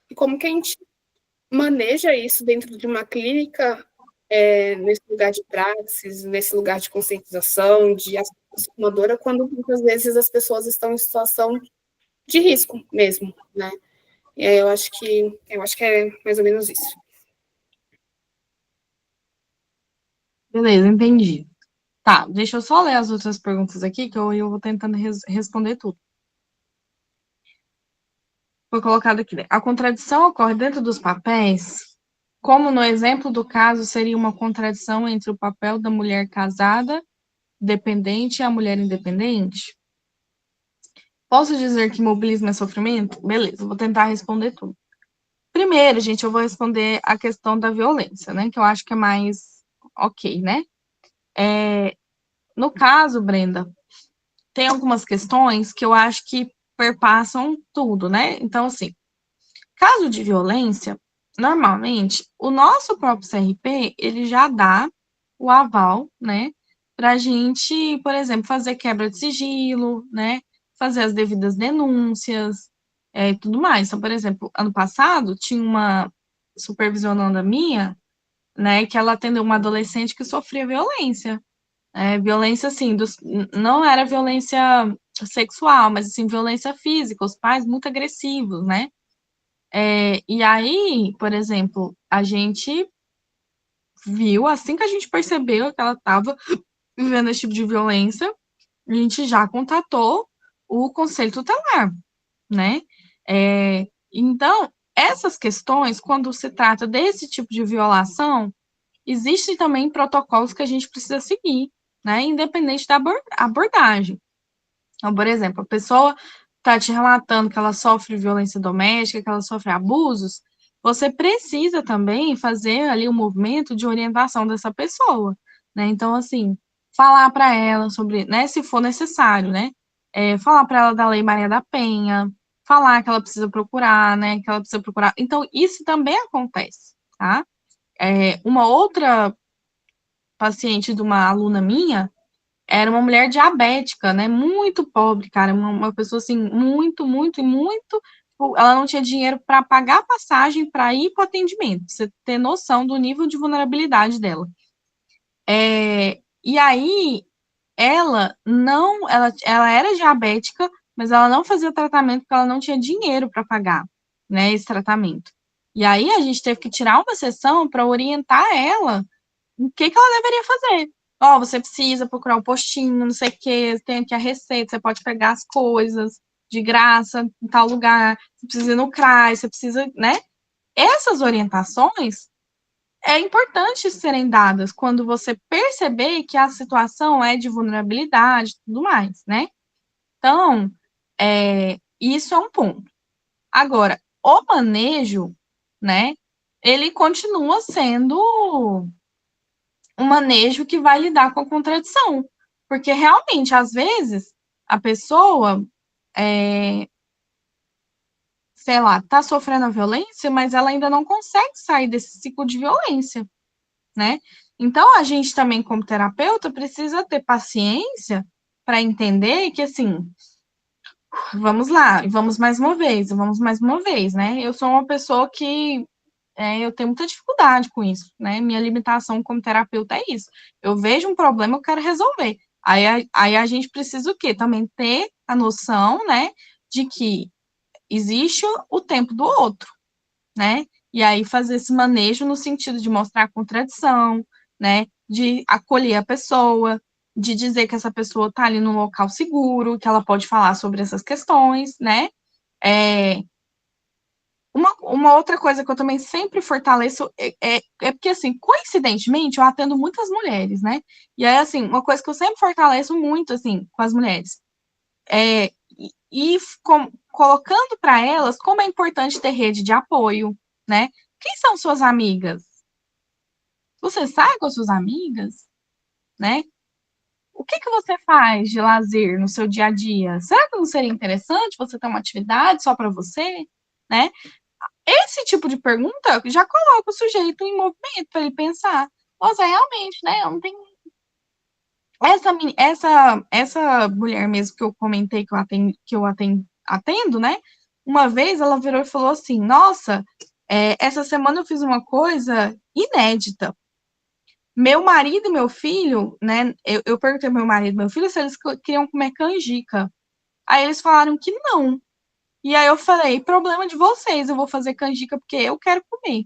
G: e como que a gente maneja isso dentro de uma clínica, nesse lugar de praxis, nesse lugar de conscientização, de ação formadora, quando muitas vezes as pessoas estão em situação de risco mesmo, né? E aí eu acho que é mais ou menos isso.
A: Beleza, entendi. Tá, deixa eu só ler as outras perguntas aqui, que eu vou tentando responder tudo. Foi colocado aqui, né? A contradição ocorre dentro dos papéis, como no exemplo do caso seria uma contradição entre o papel da mulher casada, dependente e a mulher independente? Posso dizer que mobilismo é sofrimento? Beleza, vou tentar responder tudo. Primeiro, gente, eu vou responder a questão da violência, né? Que eu acho que é mais ok, né? No caso, Brenda, tem algumas questões que eu acho que perpassam tudo, né? Então, assim, caso de violência, normalmente, o nosso próprio CRP, ele já dá o aval, né? Pra gente, por exemplo, fazer quebra de sigilo, né? Fazer as devidas denúncias, e tudo mais. Então, por exemplo, ano passado, tinha uma supervisionanda minha, né? Que ela atendeu uma adolescente que sofria violência. Violência, assim, não era violência sexual, mas assim, violência física, os pais muito agressivos, né? E aí, por exemplo, a gente viu, assim que a gente percebeu que ela estava vivendo esse tipo de violência, a gente já contatou o conselho tutelar, né? Então, essas questões, quando se trata desse tipo de violação, existem também protocolos que a gente precisa seguir, né? Independente da abordagem. Então, por exemplo, a pessoa está te relatando que ela sofre violência doméstica, que ela sofre abusos, você precisa também fazer ali um movimento de orientação dessa pessoa, né? Então, assim, falar para ela sobre, né, se for necessário, né? Falar para ela da Lei Maria da Penha, falar que ela precisa procurar, né? Que ela precisa procurar. Então, isso também acontece, tá? Uma outra paciente de uma aluna minha, era uma mulher diabética, né? Muito pobre, cara. Uma pessoa assim, muito, muito, muito. Ela não tinha dinheiro para pagar a passagem para ir para o atendimento. Pra você ter noção do nível de vulnerabilidade dela. E aí, ela não. Ela era diabética, mas ela não fazia tratamento porque ela não tinha dinheiro para pagar, né? Esse tratamento. E aí, a gente teve que tirar uma sessão para orientar ela o que ela deveria fazer. Você precisa procurar um postinho, não sei o quê, tem aqui a receita, você pode pegar as coisas de graça em tal lugar, você precisa ir no CRAI, você precisa, né? Essas orientações é importante serem dadas quando você perceber que a situação é de vulnerabilidade e tudo mais, né? Então, isso é um ponto. Agora, o manejo, né, ele continua sendo um manejo que vai lidar com a contradição. Porque realmente, às vezes, a pessoa, sei lá, tá sofrendo a violência, mas ela ainda não consegue sair desse ciclo de violência, né? Então, a gente também, como terapeuta, precisa ter paciência para entender que, assim, vamos lá, vamos mais uma vez, né? Eu sou uma pessoa que eu tenho muita dificuldade com isso, né? Minha limitação como terapeuta é isso. Eu vejo um problema, eu quero resolver. Aí a gente precisa o quê? Também ter a noção, né, de que existe o tempo do outro, né? E aí fazer esse manejo no sentido de mostrar a contradição, né? De acolher a pessoa, de dizer que essa pessoa está ali num local seguro, que ela pode falar sobre essas questões, né? Uma outra coisa que eu também sempre fortaleço é porque, assim, coincidentemente, eu atendo muitas mulheres, né? E aí, assim, uma coisa que eu sempre fortaleço muito, assim, com as mulheres, colocando para elas como é importante ter rede de apoio, né? Quem são suas amigas? Você sai com as suas amigas, né? O que você faz de lazer no seu dia a dia? Será que não seria interessante você ter uma atividade só para você, né? Esse tipo de pergunta já coloca o sujeito em movimento para ele pensar. Nossa, realmente, né? Eu não tenho. Essa mulher mesmo que eu comentei que eu atendo, né? Uma vez ela virou e falou assim: Nossa, essa semana eu fiz uma coisa inédita. Meu marido e meu filho, né? Eu perguntei ao meu marido e meu filho se eles queriam comer canjica. Aí eles falaram que não. E aí eu falei, problema de vocês, eu vou fazer canjica porque eu quero comer.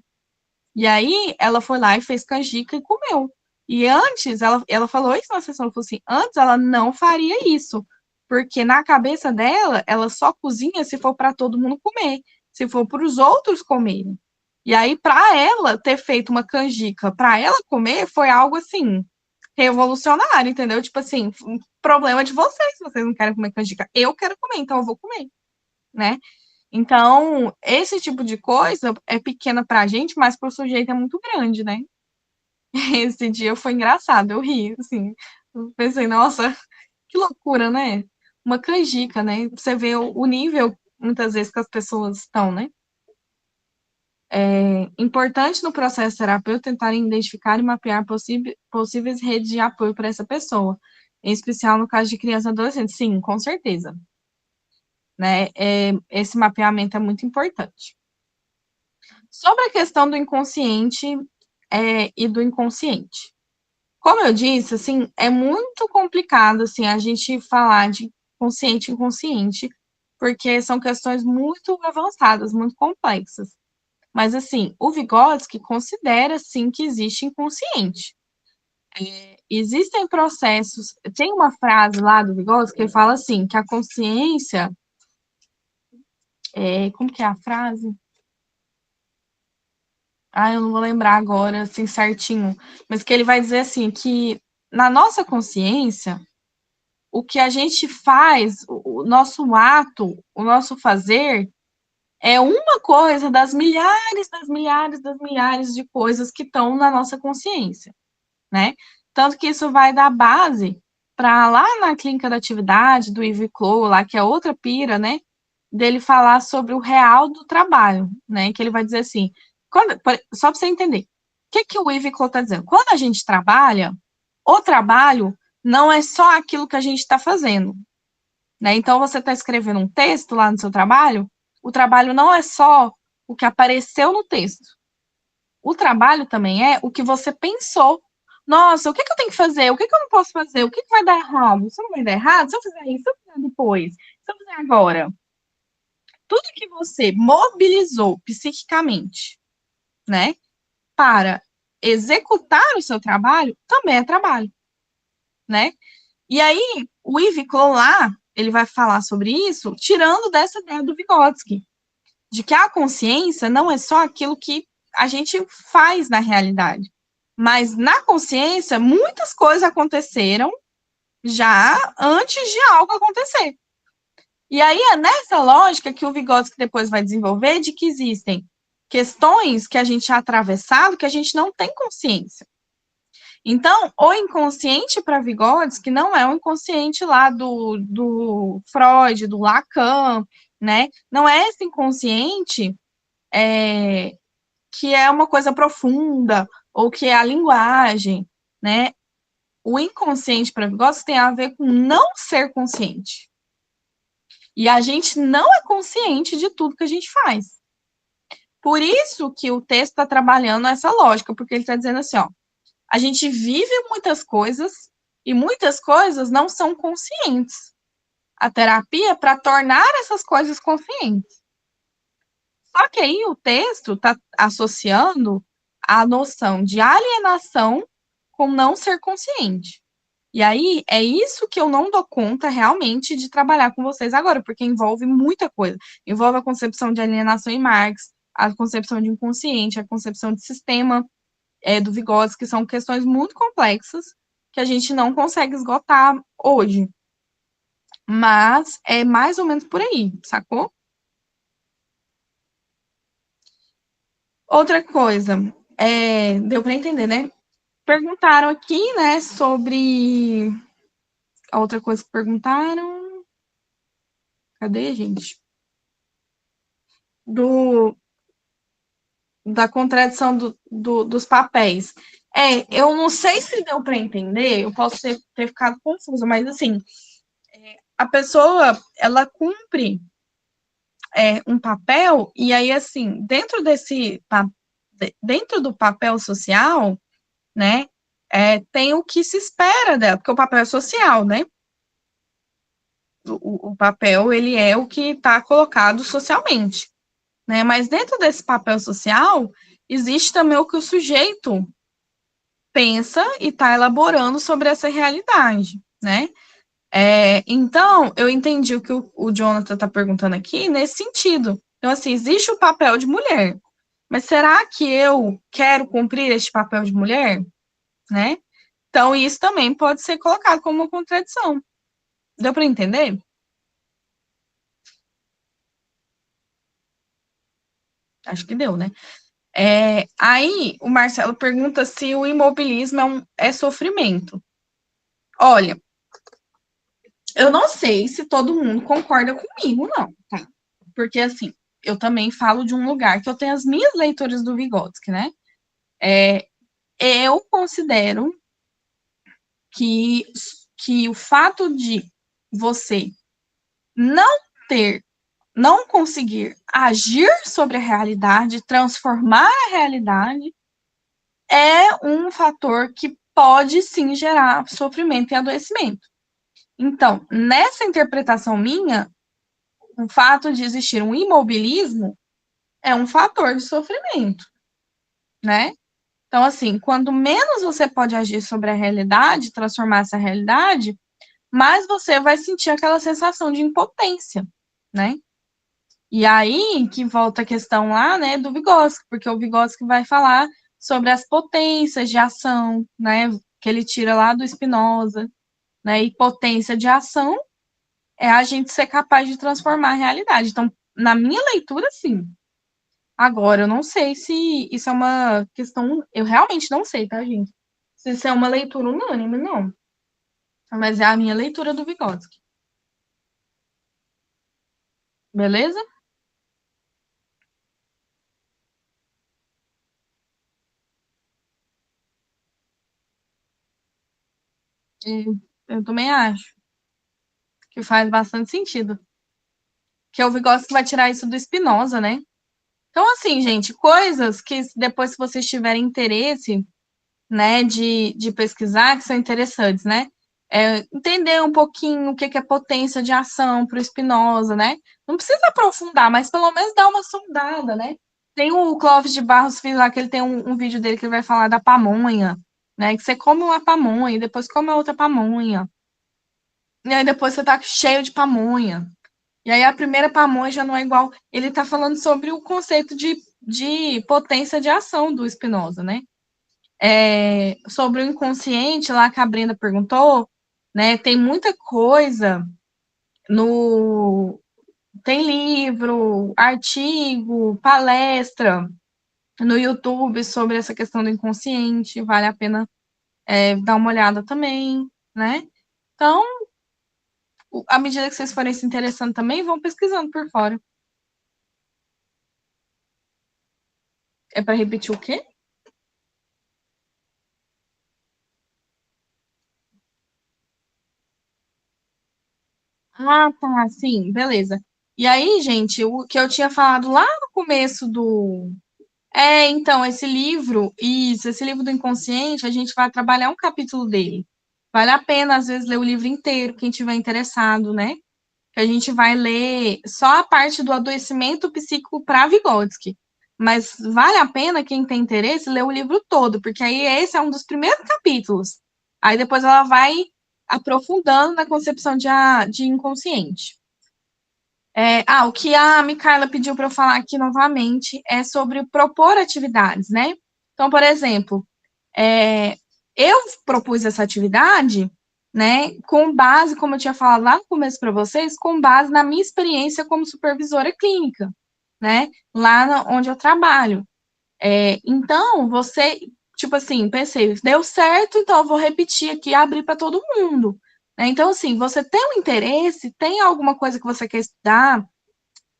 A: E aí ela foi lá e fez canjica e comeu. E antes, ela falou isso na sessão, ela falou assim, antes ela não faria isso, porque na cabeça dela, ela só cozinha se for para todo mundo comer, se for para os outros comerem. E aí, para ela ter feito uma canjica para ela comer, foi algo assim, revolucionário, entendeu? Tipo assim, problema de vocês, se vocês não querem comer canjica. Eu quero comer, então eu vou comer, né? Então, esse tipo de coisa é pequena pra gente, mas pro sujeito é muito grande, né? Esse dia foi engraçado, eu ri, assim. Eu pensei, nossa, que loucura, né? Uma canjica, né? Você vê o nível, muitas vezes, que as pessoas estão, né? É importante no processo terapêutico tentar identificar e mapear possíveis redes de apoio para essa pessoa, em especial no caso de criança e adolescente. Sim, com certeza. Né? Esse mapeamento é muito importante. Sobre a questão do inconsciente e do inconsciente. Como eu disse, assim, é muito complicado, assim, a gente falar de consciente e inconsciente, porque são questões muito avançadas, muito complexas. Mas, assim, o Vygotsky considera, sim, que existe inconsciente. Existem processos... Tem uma frase lá do Vygotsky que ele fala assim, que a consciência... como que é a frase? Eu não vou lembrar agora, assim, certinho. Mas que ele vai dizer, assim, que na nossa consciência, o que a gente faz, o nosso ato, o nosso fazer, é uma coisa das milhares, das milhares, das milhares de coisas que estão na nossa consciência, né? Tanto que isso vai dar base para lá na clínica da atividade, do Yves Clos, lá, que é outra pira, né? Dele falar sobre o real do trabalho, né? Que ele vai dizer assim, só para você entender, o que o Yves Clos está dizendo? Quando a gente trabalha, o trabalho não é só aquilo que a gente está fazendo, né? Então, você está escrevendo um texto lá no seu trabalho, o trabalho não é só o que apareceu no texto. O trabalho também é o que você pensou. Nossa, o que eu tenho que fazer? O que eu não posso fazer? O que vai dar errado? Isso não vai dar errado? Se eu fizer isso, se eu fizer depois, se eu fizer agora. Tudo que você mobilizou psiquicamente, né, para executar o seu trabalho, também é trabalho, né? E aí, o Yves Clos lá, ele vai falar sobre isso, tirando dessa ideia do Vygotsky, de que a consciência não é só aquilo que a gente faz na realidade, mas na consciência, muitas coisas aconteceram já antes de algo acontecer. E aí é nessa lógica que o Vygotsky depois vai desenvolver de que existem questões que a gente é atravessado que a gente não tem consciência. Então, o inconsciente para Vygotsky não é o inconsciente lá do Freud, do Lacan, né? Não é esse inconsciente que é uma coisa profunda, ou que é a linguagem, né? O inconsciente para Vygotsky tem a ver com não ser consciente. E a gente não é consciente de tudo que a gente faz. Por isso que o texto está trabalhando essa lógica, porque ele está dizendo assim, ó, a gente vive muitas coisas e muitas coisas não são conscientes. A terapia é para tornar essas coisas conscientes. Só que aí o texto está associando a noção de alienação com não ser consciente. E aí, é isso que eu não dou conta realmente de trabalhar com vocês agora, porque envolve muita coisa. Envolve a concepção de alienação em Marx, a concepção de inconsciente, a concepção de sistema do Vygotsky, que são questões muito complexas que a gente não consegue esgotar hoje. Mas é mais ou menos por aí, sacou? Outra coisa, deu para entender, né? Perguntaram aqui, né, sobre... A outra coisa que perguntaram... Cadê, gente? Da contradição dos papéis. Eu não sei se deu para entender, eu posso ter ficado confusa, mas, assim, a pessoa, ela cumpre um papel, e aí, assim, dentro do papel social, né, tem o que se espera dela, porque o papel é social, né? O papel, ele é o que está colocado socialmente, né? Mas dentro desse papel social, existe também o que o sujeito pensa e está elaborando sobre essa realidade, né? Então, eu entendi o que o Jonathan está perguntando aqui nesse sentido. Então, assim, existe o papel de mulher, mas será que eu quero cumprir este papel de mulher, né? Então, isso também pode ser colocado como uma contradição. Deu para entender? Acho que deu, né? Aí, o Marcelo pergunta se o imobilismo é sofrimento. Olha, eu não sei se todo mundo concorda comigo, não, tá? Porque, assim, eu também falo de um lugar que eu tenho as minhas leituras do Vygotsky, né? Eu considero que o fato de você não conseguir agir sobre a realidade, transformar a realidade, é um fator que pode sim gerar sofrimento e adoecimento. Então, nessa interpretação minha, o fato de existir um imobilismo é um fator de sofrimento, né? Então, assim, quando menos você pode agir sobre a realidade, transformar essa realidade, mais você vai sentir aquela sensação de impotência, né? E aí que volta a questão lá, né, do Vygotsky, porque o Vygotsky vai falar sobre as potências de ação, né, que ele tira lá do Spinoza, né, e potência de ação é a gente ser capaz de transformar a realidade. Então, na minha leitura, sim. Agora, eu não sei se isso é uma questão, eu realmente não sei, tá, gente? Se isso é uma leitura unânime, não. Mas é a minha leitura do Vygotsky. Beleza? E eu também acho que faz bastante sentido. Que o Vygotsky vai tirar isso do Spinoza, né? Então, assim, gente, coisas que depois, se vocês tiverem interesse, né, de pesquisar, que são interessantes, né? Entender um pouquinho o que é potência de ação para o Spinoza, né? Não precisa aprofundar, mas pelo menos dar uma sondada, né? Tem o Clóvis de Barros Filho lá, que ele tem um vídeo dele que ele vai falar da pamonha, né? Que você come uma pamonha e depois come outra pamonha. E aí depois você tá cheio de pamonha. E aí a primeira pamonha já não é igual. Ele está falando sobre o conceito de potência de ação do Spinoza, né? Sobre o inconsciente, lá que a Brenda perguntou, né? Tem muita coisa no. Tem livro, artigo, palestra no YouTube sobre essa questão do inconsciente, vale a pena dar uma olhada também, né? Então, à medida que vocês forem se interessando também, vão pesquisando por fora. É para repetir o quê? Ah, tá, sim, beleza. E aí, gente, o que eu tinha falado lá no começo do. Então, esse livro do inconsciente, a gente vai trabalhar um capítulo dele. Vale a pena, às vezes, ler o livro inteiro, quem tiver interessado, né? Que a gente vai ler só a parte do adoecimento psíquico para Vygotsky. Mas vale a pena, quem tem interesse, ler o livro todo, porque aí esse é um dos primeiros capítulos. Aí depois ela vai aprofundando na concepção de inconsciente. O que a Micaela pediu para eu falar aqui novamente é sobre propor atividades, né? Então, por exemplo, eu propus essa atividade, né, com base, como eu tinha falado lá no começo para vocês, com base na minha experiência como supervisora clínica, né, lá onde eu trabalho. Então, tipo assim, pensei, deu certo, então eu vou repetir aqui, abrir para todo mundo. Né? Então, assim, você tem um interesse, tem alguma coisa que você quer estudar,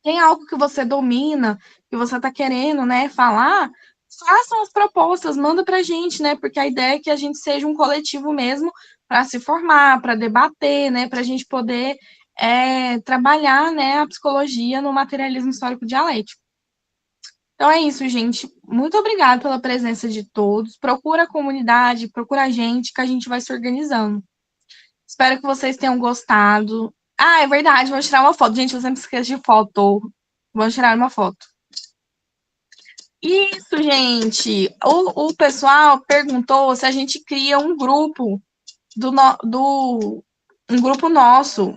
A: tem algo que você domina, que você está querendo, né, falar, façam as propostas, manda para a gente, né, porque a ideia é que a gente seja um coletivo mesmo para se formar, para debater, né, para a gente poder trabalhar, né, a psicologia no materialismo histórico dialético. Então é isso, gente. Muito obrigada pela presença de todos. Procura a comunidade, procura a gente, que a gente vai se organizando. Espero que vocês tenham gostado. Ah, é verdade, vou tirar uma foto. Gente, eu sempre esqueço de foto. Vou tirar uma foto. Isso, gente. O pessoal perguntou se a gente cria um grupo um grupo nosso.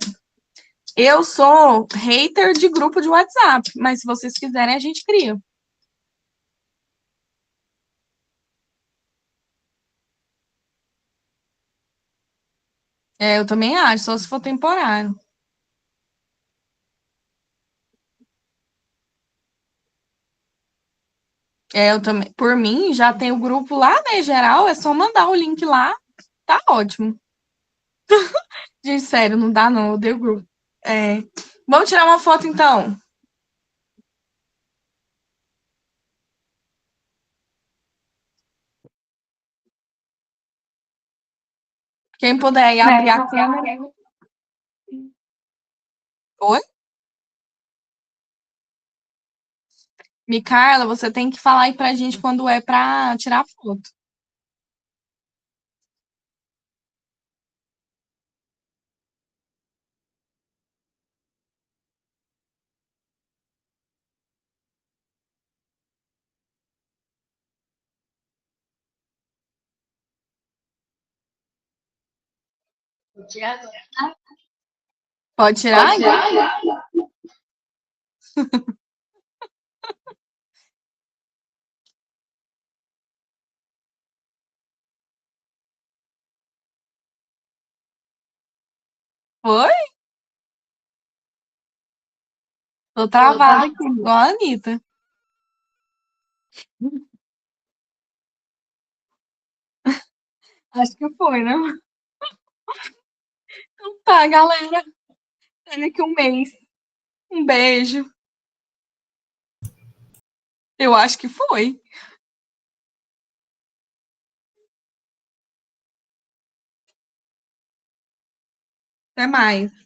A: Eu sou hater de grupo de WhatsApp, mas se vocês quiserem, a gente cria. Eu também acho, só se for temporário. Eu também, por mim, já tem o grupo lá, né, geral, é só mandar o link lá, tá ótimo. Gente, sério, não dá não, eu odeio o grupo. Vamos tirar uma foto, então. Quem puder aí abrir a câmera. Oi? Micaela, você tem que falar aí pra gente quando é pra tirar foto. Pode tirar? Foi? Tô travada aqui, igual a Anitta. Acho que foi, né? Então tá, galera. Tenho aqui um mês. Um beijo. Eu acho que foi. Até mais.